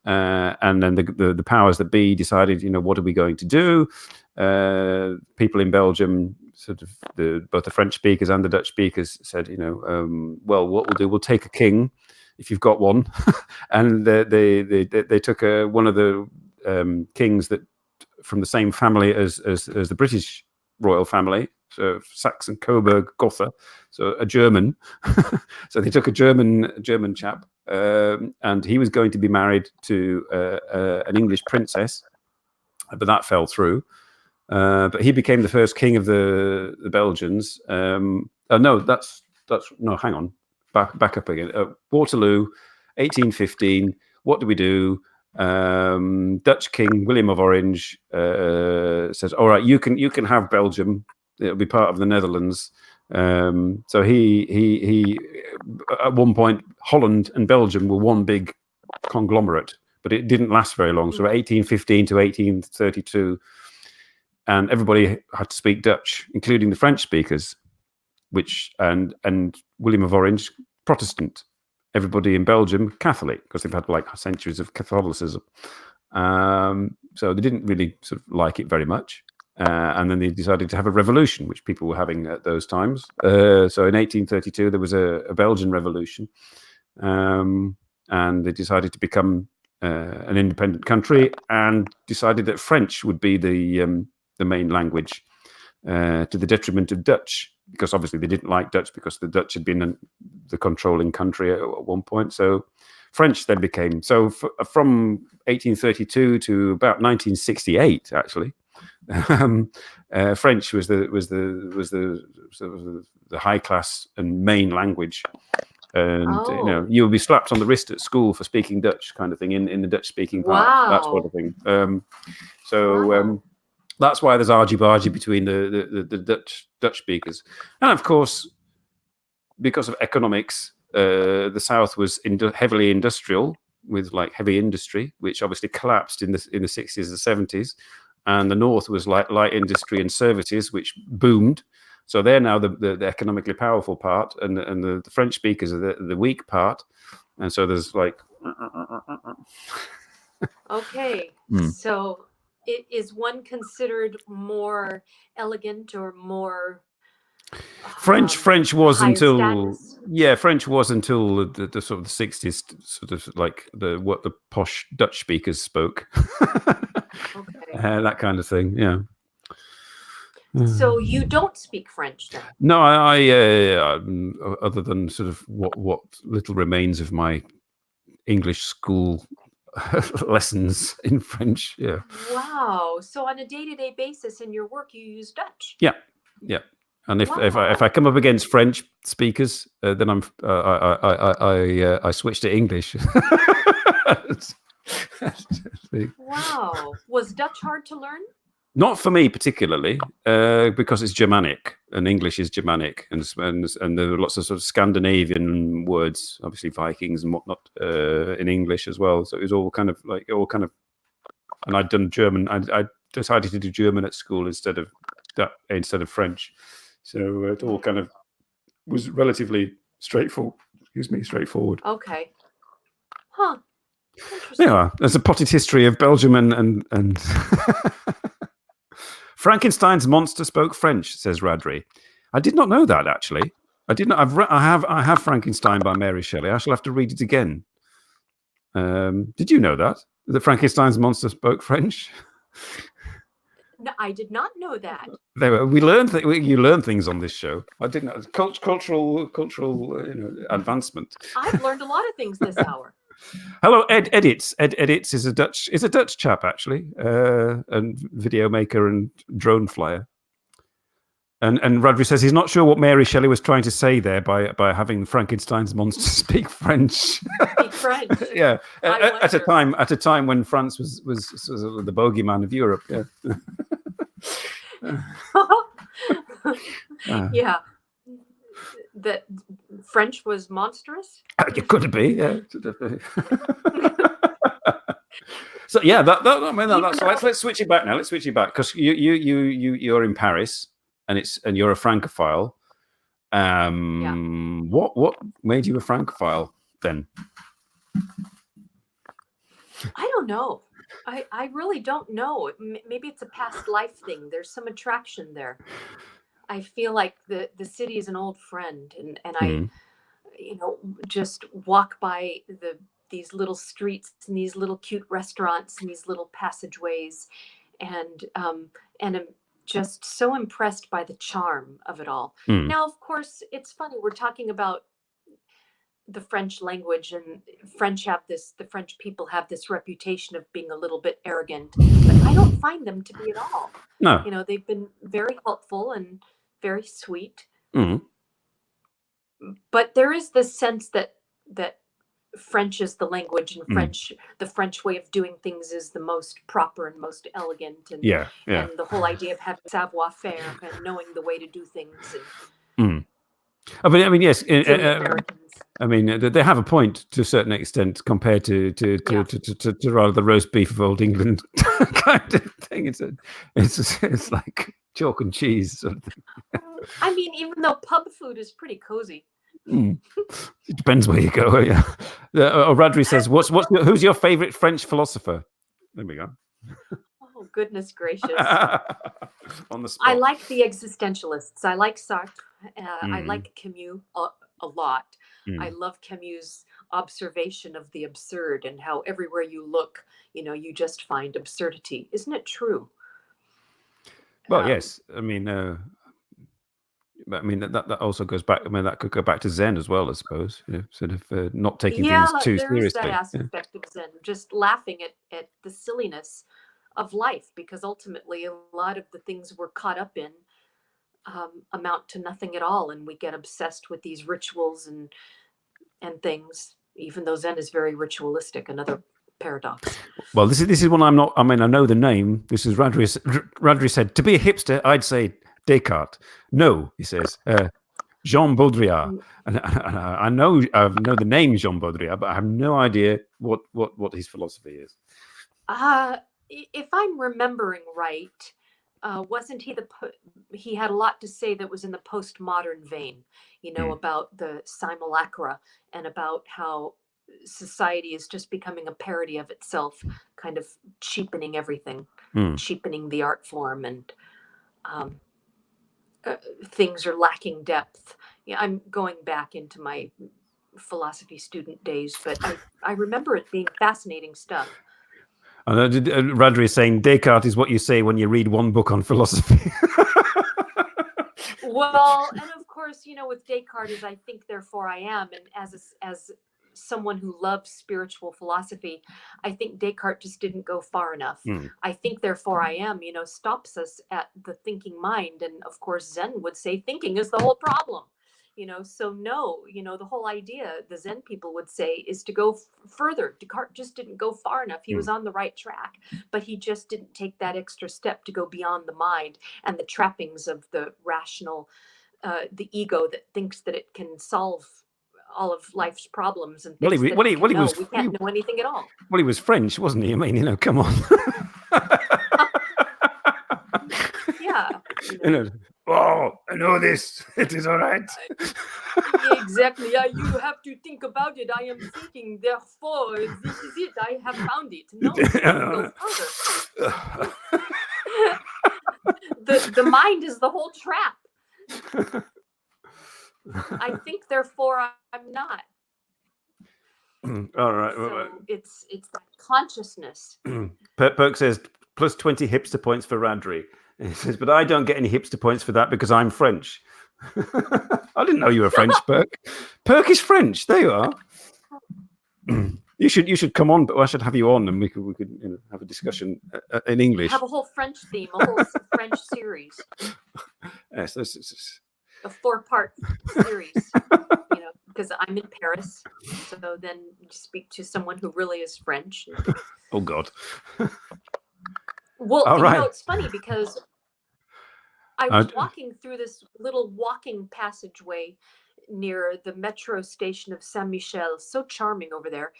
and then the powers that be decided, what are we going to do? People in Belgium, sort of both the French speakers and the Dutch speakers, said, well, what we'll do, we'll take a king if you've got one, and they took one of the kings that from the same family as the British royal family, so Saxon Coburg Gotha, so a German. So they took a German chap, and he was going to be married to an English princess, but that fell through. But he became the first king of the Belgians. No, hang on, back up again. Waterloo, 1815. What do we do? Dutch King William of Orange says, "All right, you can have Belgium. It'll be part of the Netherlands." So he at one point, Holland and Belgium were one big conglomerate, but it didn't last very long. So 1815 to 1832. And everybody had to speak Dutch, including the French speakers, and William of Orange, Protestant. Everybody in Belgium, Catholic, because they've had like centuries of Catholicism. So they didn't really sort of like it very much. And then they decided to have a revolution, which people were having at those times. So in 1832, there was a Belgian revolution. And they decided to become an independent country and decided that French would be the main language, to the detriment of Dutch, because obviously they didn't like Dutch because the Dutch had been the controlling country at one point. So French then became, so from 1832 to about 1968, actually, French was the high class and main language. And you'll be slapped on the wrist at school for speaking Dutch, kind of thing, in the Dutch speaking part, that sort of thing. That's why there's argy-bargy between the Dutch speakers. And of course, because of economics, the South was heavily industrial, with like heavy industry, which obviously collapsed in the 60s and 70s. And the North was like light industry and services, which boomed. So they're now the economically powerful part, and the French speakers are the weak part. And so there's like... Okay, so is one considered more elegant or more... French was until status? French was until the sort of the 60s, sort of like what the posh Dutch speakers spoke. That kind of thing, yeah. So you don't speak French then? No, I other than sort of what little remains of my English school lessons in French. Yeah. Wow. So on a day-to-day basis in your work, you use Dutch? Yeah. And if I come up against French speakers, then I switch to English. Wow. Was Dutch hard to learn? Not for me particularly, because it's Germanic, and English is Germanic, and there are lots of sort of Scandinavian words, obviously Vikings and whatnot, in English as well. So it was all kind of. And I'd done German. I decided to do German at school instead of French. So it all kind of was relatively straightforward. Okay. Huh. Yeah, there's a potted history of Belgium and Frankenstein's monster spoke French, says Radri. I did not know that, actually. I did not. I have Frankenstein by Mary Shelley. I shall have to read it again. Did you know that Frankenstein's monster spoke French? No, I did not know that. You learn things on this show. I didn't know. Cultural advancement. I've learned a lot of things this hour. Hello, Ed Edits. Ed Edits is a Dutch chap, actually, and video maker and drone flyer. And Radri says he's not sure what Mary Shelley was trying to say there by having Frankenstein's monster speak French. Speak French. Yeah, at a time when France was the bogeyman of Europe. Yeah. Yeah. That French was monstrous? It could be, yeah. So yeah, let's switch it back now. Let's switch it back, because you're in Paris, and you're a Francophile. What made you a Francophile then? I don't know. I really don't know. Maybe it's a past life thing. There's some attraction there. I feel like the city is an old friend, and I, just walk by these little streets and these little cute restaurants and these little passageways, and I'm just so impressed by the charm of it all. Now, of course, it's funny. We're talking about the French language, and the French people have this reputation of being a little bit arrogant, but I don't find them to be at all. No. They've been very helpful and very sweet. But there is this sense that French is the language, and the French way of doing things is the most proper and most elegant, and and the whole idea of having savoir-faire and knowing the way to do things. I mean, yes. I mean, they have a point to a certain extent compared to rather the roast beef of old England kind of thing. It's like chalk and cheese sort of thing. I mean, even though pub food is pretty cozy. It depends where you go. Yeah. Radri says, "Who's your favorite French philosopher?" There we go. goodness gracious. On the spot. I like the existentialists. I like Sartre. I like Camus a lot. I love Camus' observation of the absurd and how everywhere you look, you just find absurdity. Isn't it true? Well, yes. I mean, that also goes back. I mean, that could go back to Zen as well, I suppose. Sort of not taking things too there seriously. is that aspect of Zen, just laughing at the silliness of life, because ultimately a lot of the things we're caught up in amount to nothing at all, and we get obsessed with these rituals and things, even though Zen is very ritualistic. Another paradox. Well, this is one I'm not. I mean, I know the name. This is Radri said, to be a hipster, I'd say Descartes. No, he says, Jean Baudrillard. And I know the name Jean Baudrillard, but I have no idea what his philosophy is. If I'm remembering right, wasn't he he had a lot to say that was in the postmodern vein, about the simulacra and about how society is just becoming a parody of itself, kind of cheapening everything, cheapening the art form, and things are lacking depth. Yeah, I'm going back into my philosophy student days, but I remember it being fascinating stuff. Radri is saying Descartes is what you say when you read one book on philosophy. Well, and of course, with Descartes is I think, therefore I am. And as someone who loves spiritual philosophy, I think Descartes just didn't go far enough. I think, therefore I am, stops us at the thinking mind. And of course, Zen would say thinking is the whole problem. So no, the whole idea, the Zen people would say, is to go further. Descartes just didn't go far enough. He was on the right track, but he just didn't take that extra step to go beyond the mind and the trappings of the rational, the ego that thinks that it can solve all of life's problems and thinks we can't know anything at all. Well, he was French, wasn't he? I mean, come on. Yeah. Oh, I know this. It is all right. Exactly. Yeah, you have to think about it. I am thinking, therefore, this is it. I have found it. No, go further. The mind is the whole trap. I think, therefore, I'm not. All right. So it's that consciousness. Perk says plus 20 hipster points for Radri. He says, but I don't get any hipster points for that because I'm French. I didn't know you were French, Perk. Perk is French. There you are. You should come on, but I should have you on, and we could have a discussion in English. Have a whole French theme, a whole French series. Yes, this is a 4-part series. Because I'm in Paris, so then you speak to someone who really is French. Oh God. Well, it's funny because I was walking through this little walking passageway near the metro station of Saint-Michel, so charming over there.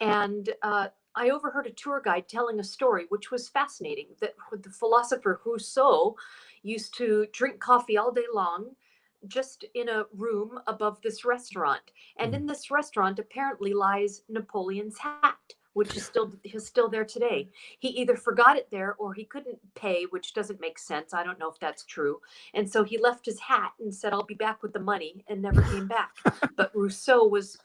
And I overheard a tour guide telling a story, which was fascinating, that the philosopher Rousseau used to drink coffee all day long, just in a room above this restaurant. And in this restaurant apparently lies Napoleon's hat, which is still there today. He either forgot it there or he couldn't pay, which doesn't make sense. I don't know if that's true. And so he left his hat and said, I'll be back with the money, and never came back. But Rousseau was,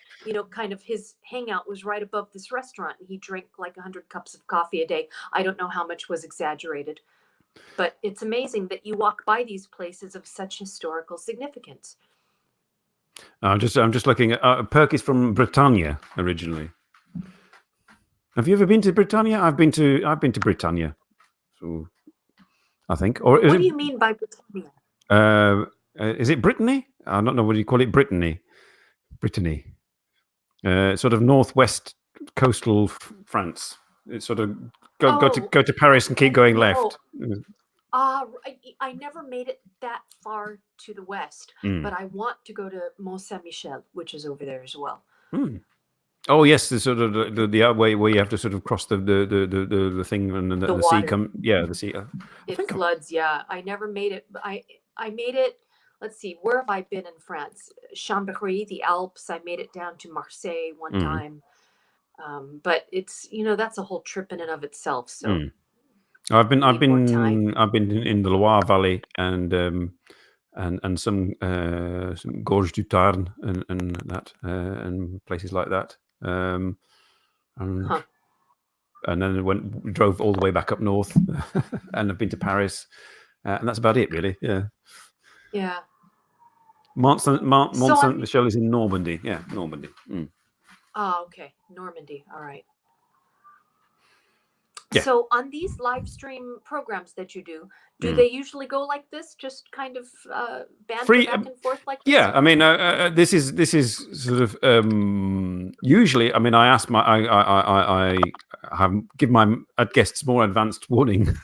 kind of his hangout was right above this restaurant. And he drank like 100 cups of coffee a day. I don't know how much was exaggerated. But it's amazing that you walk by these places of such historical significance. I'm just looking at Perk is from Britannia originally. Have you ever been to Britannia? I've been to Britannia, so I think. Or what do you mean by Britannia? Is it Brittany? I don't know what you call it. Brittany. Sort of northwest coastal France. It's sort of go to Paris and keep going left. I never made it that far to the west, but I want to go to Mont Saint-Michel, which is over there as well. Oh yes, the sort of the way where you have to sort of cross the thing and the sea the sea. It floods. Yeah, I never made it. I made it. Let's see, where have I been in France? Chambéry, the Alps. I made it down to Marseille one time, but it's that's a whole trip in and of itself. So. I've been Need in the Loire Valley and some Gorge du Tarn and that and places like that. And then we drove all the way back up north, and I've been to Paris, and that's about it, really. Yeah. Yeah. Mont Saint Michel is in Normandy. Yeah, Normandy. Oh, okay. Normandy. All right. Yeah. So on these live stream programs that you do they usually go like this, just kind of banter back and forth like this? Yeah, I mean, this is sort of usually. I mean, I ask I have give my guests more advanced warning,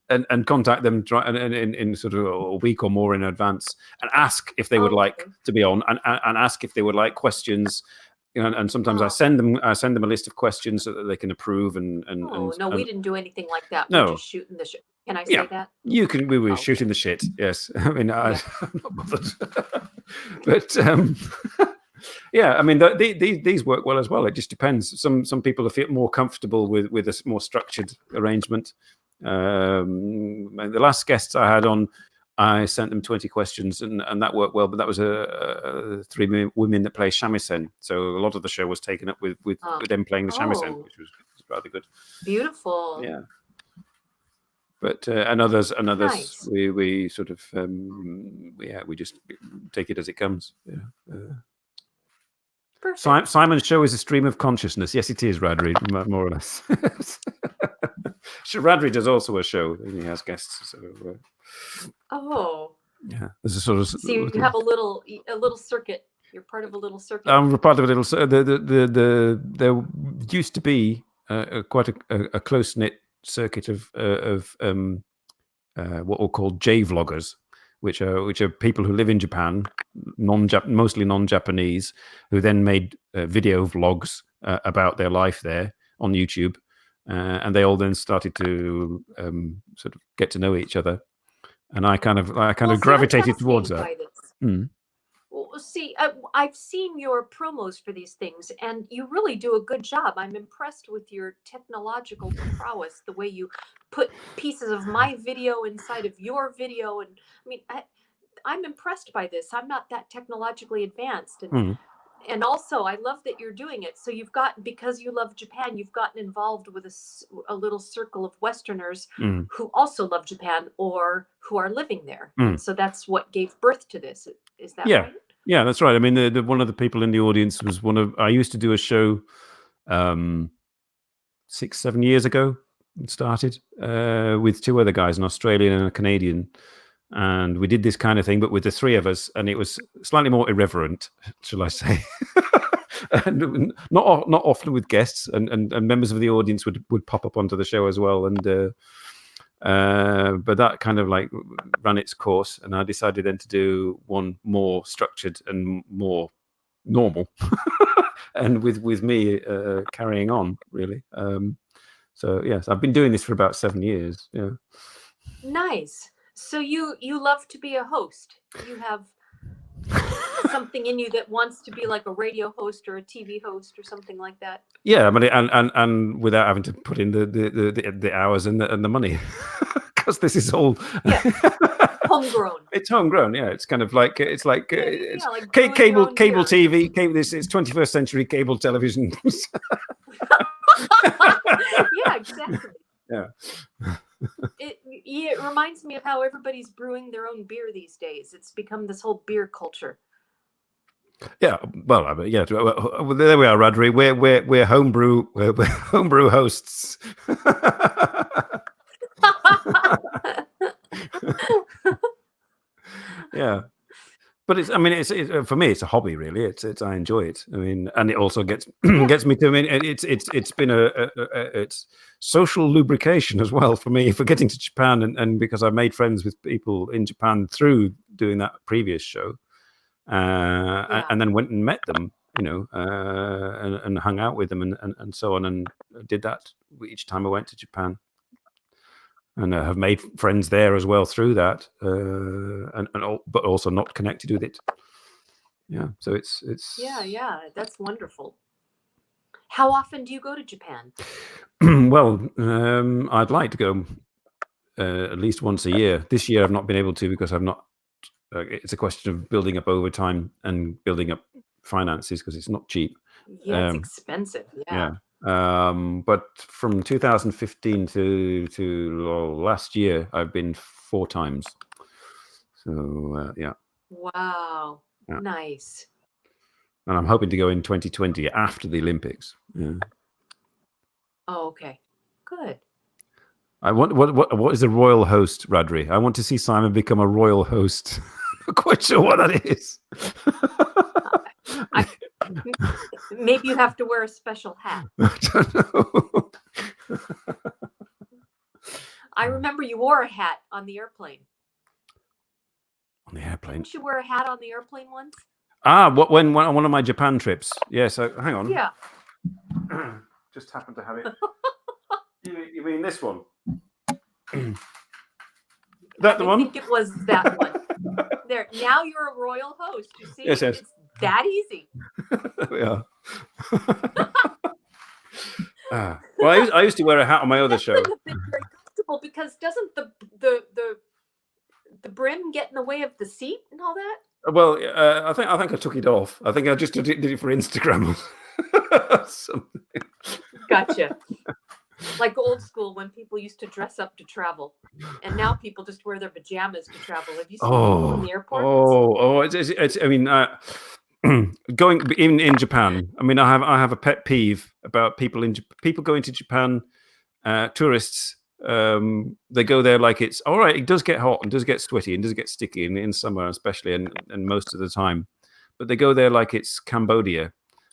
and contact them in sort of a week or more in advance, and ask if they would like to be on, and ask if they would like questions. And sometimes I send them a list of questions so that they can approve. And we didn't do anything like that. No. We're just shooting the shit. Can I say that? You can. We were shooting the shit. Yes. I mean, I'm not bothered. But yeah, I mean, these work well as well. It just depends. Some people feel more comfortable with a more structured arrangement. The last guests I had on, I sent them 20 questions, and that worked well. But that was 3 women that play shamisen, so a lot of the show was taken up with them playing the shamisen, which was rather good. Beautiful. Yeah. But and others, nice. we sort of we just take it as it comes. Yeah. Perfect. Simon's show is a stream of consciousness. Yes, it is, Radri, more or less. Radri does also a show, and he has guests. So, yeah, there's a sort of. So you have a little circuit. You're part of a little circuit. I'm part of a little. There used to be quite a close knit circuit of what we'll call J-vloggers, which are people who live in Japan, mostly non-Japanese, who then made video vlogs about their life there on YouTube, and they all then started to sort of get to know each other, and I kind of gravitated towards that. Well, see, I've seen your promos for these things, and you really do a good job. I'm impressed with your technological prowess, the way you put pieces of my video inside of your video. And I mean, I'm impressed by this. I'm not that technologically advanced. And also, I love that you're doing it. So because you love Japan, you've gotten involved with a little circle of Westerners who also love Japan or who are living there. And so that's what gave birth to this. Is that right? Yeah, that's right. I mean, one of the people in the audience was I used to do a show 6-7 years ago. It started with 2 other guys, an Australian and a Canadian. And we did this kind of thing, but with the 3 of us, and it was slightly more irreverent, shall I say? And not often with guests, and members of the audience would pop up onto the show as well. And but that kind of like ran its course, and I decided then to do one more structured and more normal, and with me carrying on really. So yes, I've been doing this for about 7 years. Yeah. Nice. So you love to be a host. You have something in you that wants to be like a radio host or a TV host or something like that. Yeah, I mean, and without having to put in the hours and the money, because this is all homegrown. It's homegrown. Yeah, it's kind of like it's like cable TV. This is 21st century cable television. Yeah, exactly. Yeah. It reminds me of how everybody's brewing their own beer these days. It's become this whole beer culture. Yeah, well, I mean, yeah. Well, there we are, Radri. We're homebrew. We're homebrew hosts. Yeah, but it's. I mean, it's for me. It's a hobby, really. It's. I enjoy it. I mean, and it also gets me to. I mean, it's been it's social lubrication as well for me for getting to Japan, and because I made friends with people in Japan through doing that previous show. And then went and met them, and hung out with them and so on, and did that each time I went to Japan, and have made friends there as well through that, but also not connected with it. Yeah, so it's yeah, that's wonderful. How often do you go to Japan? Well, I'd like to go at least once a year. This year I've not been able to because I've not. It's a question of building up overtime and building up finances because it's not cheap. Yeah, it's expensive. Yeah. But from 2015 to last year, I've been 4 times. So yeah. Wow. Yeah. Nice. And I'm hoping to go in 2020 after the Olympics. Yeah. Oh, okay. Good. I want what is a royal host, Radri? I want to see Simon become a royal host. I'm quite sure what that is. Maybe you have to wear a special hat. I don't know. I remember you wore a hat on the airplane. On the airplane? Didn't you wear a hat on the airplane once? When on one of my Japan trips. Yes. Hang on. Yeah. Just happened to have it. You mean this one? That the one? I think it was that one. There. Now you're a royal host. You see? Yes. It's that easy. Yeah. Well, I used to wear a hat on my other show. That would have been very comfortable because doesn't the brim get in the way of the seat and all that? Well, I think I took it off. I think I just did it for Instagram or something. Gotcha. Like old school when people used to dress up to travel, and now people just wear their pajamas to travel. Have you seen people in the airport? It's. I mean, going in Japan. I mean, I have a pet peeve about people going to Japan. Tourists, they go there like it's all right. It does get hot and does get sweaty and does get sticky in summer, especially, and most of the time. But they go there like it's Cambodia.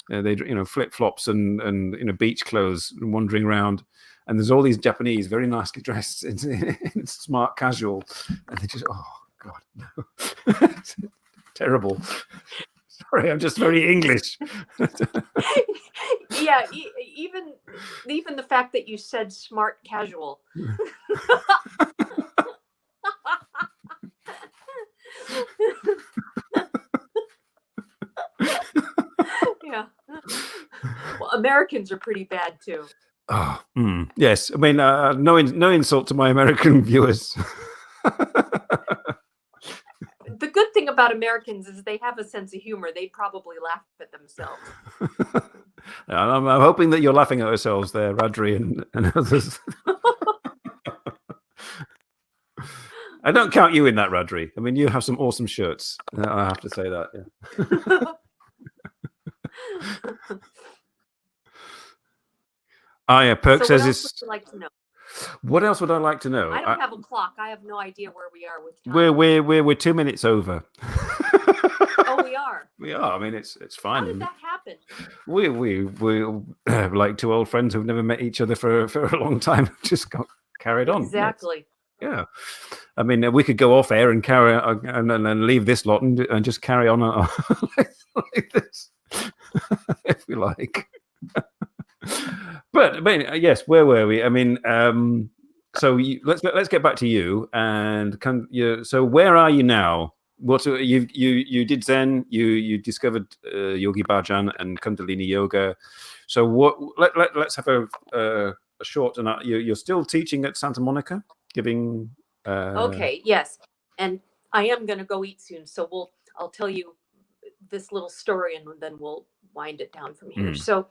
They flip flops and beach clothes and wandering around. And there's all these Japanese very nicely dressed in smart casual, and they just God, no. Terrible. Sorry, I'm just very English. Yeah, even the fact that you said smart casual. Yeah. Well, Americans are pretty bad too. Yes. I mean, no insult to my American viewers. The good thing about Americans is they have a sense of humor. They probably laugh at themselves. I'm hoping that you're laughing at yourselves there, Radri and others. I don't count you in that, Radri. I mean, you have some awesome shirts. I have to say that. Yeah. Perk says this. Would you like to know? What else would I like to know? I don't have a clock. I have no idea where we are with time. We're 2 minutes over. Oh, we are. We are. I mean, it's fine. How did that happen? We're like 2 old friends who've never met each other for a long time. Just got carried on. Exactly. Yes. Yeah. I mean, we could go off air and carry and leave this lot and just carry on like this if we like. But I mean, yes, where were we? I mean, so let's get back to you and so where are you now? What you did Zen, you discovered Yogi Bhajan and Kundalini yoga. So let's have a short. And you're still teaching at Santa Monica, giving. Okay. Yes, and I am going to go eat soon, so I'll tell you this little story, and then we'll wind it down from here. So.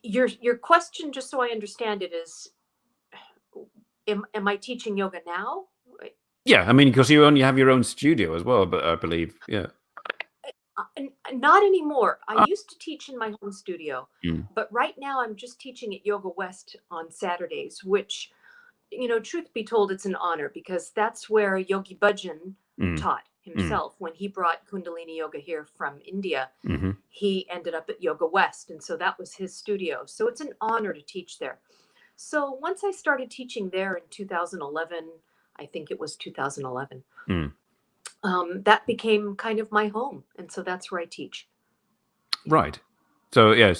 Your question, just so I understand it, is, am I teaching yoga now? Yeah, I mean, because you only have your own studio as well, but I believe, yeah. Not anymore. I used to teach in my home studio, but right now I'm just teaching at Yoga West on Saturdays, which, truth be told, it's an honor because that's where Yogi Bhajan taught himself. When he brought Kundalini yoga here from India, he ended up at Yoga West, and so that was his studio. So it's an honor to teach there. So once I started teaching there in 2011, I think it was 2011, that became kind of my home, and so that's where I teach. Right. So yeah,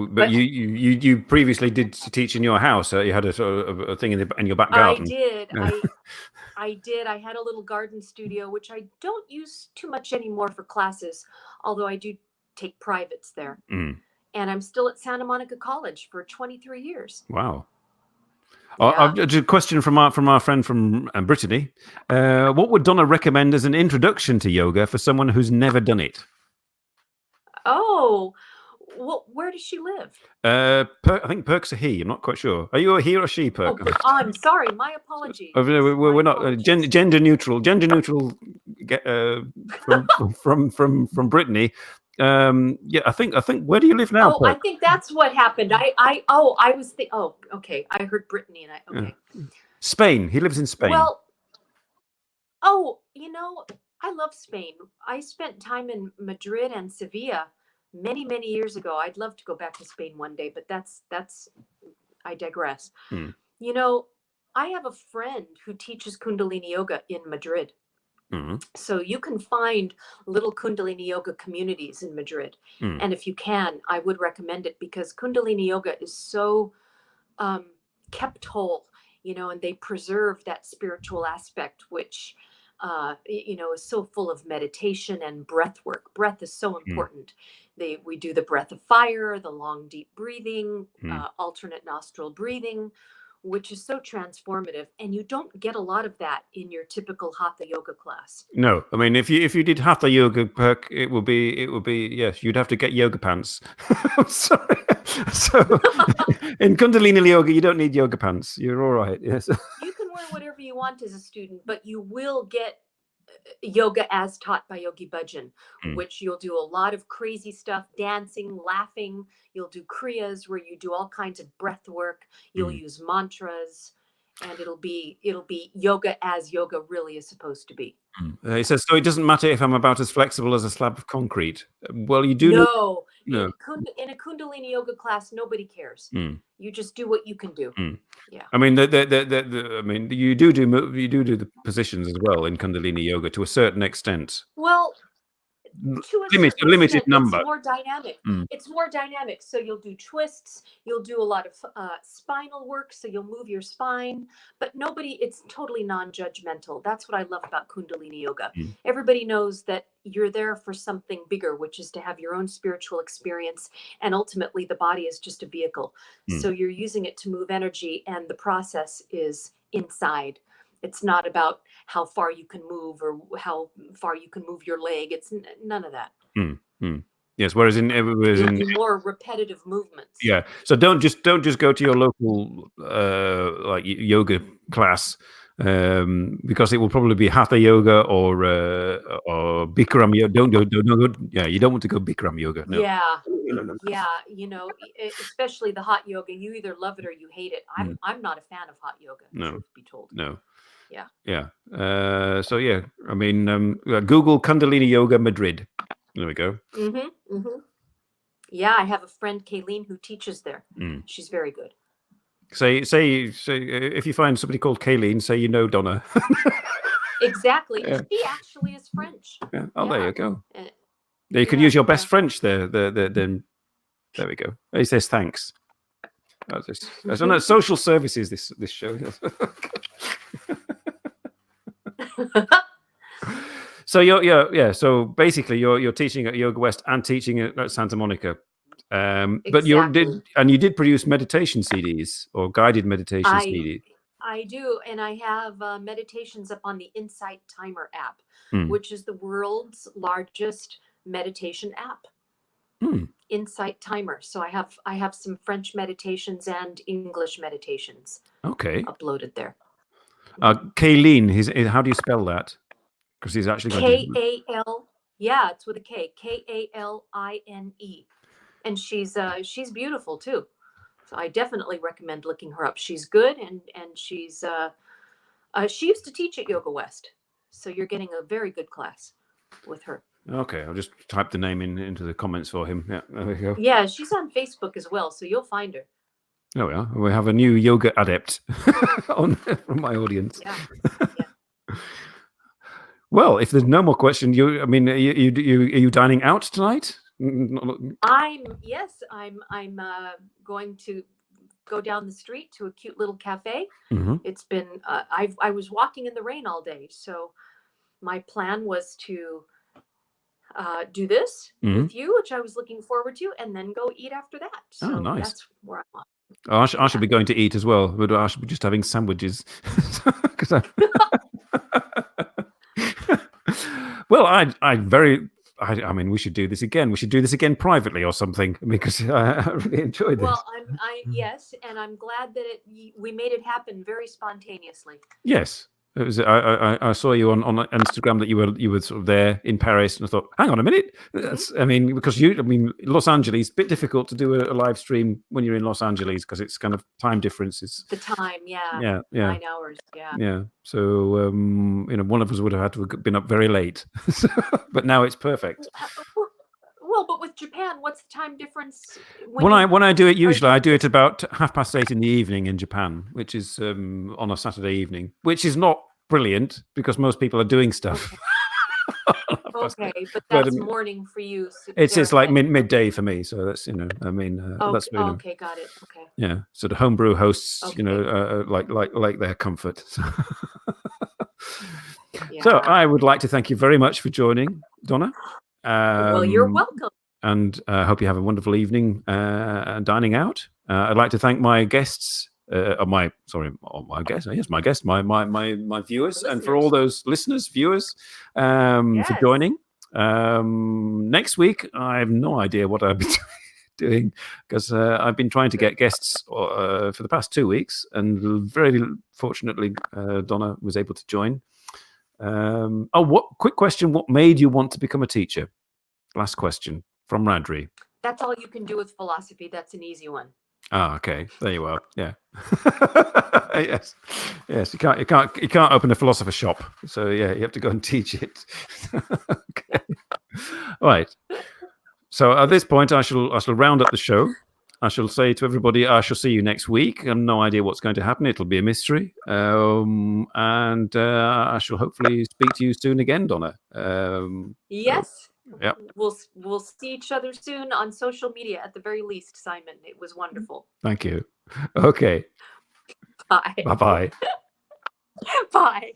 but you previously did teach in your house. You had a sort of a thing in your back garden. I did. I did. I had a little garden studio, which I don't use too much anymore for classes, although I do take privates there. and I'm still at Santa Monica College for 23 years. Wow. Yeah. A question from our friend from Brittany. What would Donna recommend as an introduction to yoga for someone who's never done it? Oh, well, where does she live? I think Perk's a he. I'm not quite sure. Are you a he or a she, Perk? Oh, I'm sorry. My apologies. We're not gender neutral. Gender neutral from Brittany. Yeah, I think. Where do you live now? Oh, Perk? I think that's what happened. Okay. I heard Brittany, and okay. Spain. He lives in Spain. Well, I love Spain. I spent time in Madrid and Sevilla many, many years ago. I'd love to go back to Spain one day, but I digress. I have a friend who teaches Kundalini yoga in Madrid. So you can find little Kundalini yoga communities in Madrid. And if you can, I would recommend it, because Kundalini yoga is so kept whole, and they preserve that spiritual aspect, which, is so full of meditation and breath work. Breath is so important. We do the breath of fire, the long, deep breathing, alternate nostril breathing, which is so transformative, and you don't get a lot of that in your typical hatha yoga class. No, I mean, if you did hatha yoga, Perk, it would be yes, you'd have to get yoga pants. I'm sorry. So in Kundalini yoga, you don't need yoga pants. You're all right. Yes. You can wear whatever you want as a student, but you will get yoga as taught by Yogi Bhajan, which you'll do a lot of crazy stuff, dancing, laughing. You'll do kriyas where you do all kinds of breath work. You'll use mantras, and it'll be yoga as yoga really is supposed to be. He says, so it doesn't matter if I'm about as flexible as a slab of concrete. Well, you do. No. No. In a Kundalini yoga class, nobody cares. You just do what you can do. Yeah. I mean, you do the positions as well in Kundalini yoga to a certain extent. Well, to a limited number. It's more dynamic. It's more dynamic. So you'll do twists. You'll do a lot of spinal work. So you'll move your spine, but it's totally non-judgmental. That's what I love about Kundalini yoga. Everybody knows that you're there for something bigger, which is to have your own spiritual experience. And ultimately the body is just a vehicle. So you're using it to move energy, and the process is inside. It's not about how far you can move or how far you can move your leg. It's none of that. Yes, whereas in more repetitive movements. Yeah, so don't just go to your local like yoga class, because it will probably be hatha yoga or Bikram yoga. Don't go. Yeah, you don't want to go Bikram yoga. No. Yeah. Yeah, especially the hot yoga. You either love it or you hate it. I'm not a fan of hot yoga. No. Truth be told. No. Yeah. Yeah. So yeah, I mean, Google Kundalini Yoga Madrid. There we go. Yeah, I have a friend, Kayleen, who teaches there. She's very good. Say if you find somebody called Kayleen, say Donna. Exactly. Yeah. She actually is French. Yeah. Oh, there you go. You could use your best French there. Then there we go. He says thanks. I know social services. This show. So So basically, you're teaching at Yoga West and teaching at Santa Monica. But you did produce meditation CDs or guided meditation CDs. I do, and I have meditations up on the Insight Timer app, which is the world's largest meditation app. Insight Timer. So I have some French meditations and English meditations. Okay. Uploaded there. Kayleen, how do you spell that? Because he's actually K-A-L. Yeah, it's with a K. K-A-L-I-N-E. And she's beautiful too. So I definitely recommend looking her up. She's good, and she's she used to teach at Yoga West. So you're getting a very good class with her. Okay, I'll just type the name into the comments for him. Yeah, there we go. Yeah, she's on Facebook as well, so you'll find her. There we are. We have a new yoga adept from my audience. Yeah. Well, if there's no more questions, are you dining out tonight? I'm going to go down the street to a cute little cafe. It's been I was walking in the rain all day, so my plan was to do this with you, which I was looking forward to, and then go eat after that. So nice. that's where I'm at. Oh, I should be going to eat as well, but I should be just having sandwiches. Well, I mean, we should do this again. We should do this again privately or something, because I really enjoyed this. Well, yes, and I'm glad that we made it happen very spontaneously. Yes. It was, I saw you on Instagram that you were sort of there in Paris, and I thought, hang on a minute. I mean, because Los Angeles, a bit difficult to do a live stream when you're in Los Angeles, because it's kind of time differences. The time, yeah. 9 hours, yeah. Yeah. So one of us would have had to have been up very late, but now it's perfect. Well, but with Japan, what's the time difference? When I do it, usually I do it about 8:30 in the evening in Japan, which is on a Saturday evening, which is not brilliant because most people are doing stuff. Okay, but that's morning for you. So it's like midday for me, so that's that's okay, got it. Okay. Yeah, so the homebrew hosts, like their comfort. So I would like to thank you very much for joining, Donna. Well, you're welcome. And I hope you have a wonderful evening dining out. I'd like to thank my guests, my guests, my viewers, and for all those viewers, for joining. Next week, I have no idea what I'll be doing, because I've been trying to get guests for the past 2 weeks, and very fortunately, Donna was able to join. Quick question. What made you want to become a teacher? Last question from Radri. That's all you can do with philosophy. That's an easy one. Oh, okay. There you are. Yeah. Yes. You can't open a philosopher shop. So yeah, you have to go and teach it. Okay. All right. So at this point, I shall round up the show. I shall say to everybody, I shall see you next week. I have no idea what's going to happen. It'll be a mystery. And I shall hopefully speak to you soon again, Donna. Yes. Yeah. We'll see each other soon on social media at the very least, Simon. It was wonderful. Thank you. Okay. Bye. Bye-bye. Bye.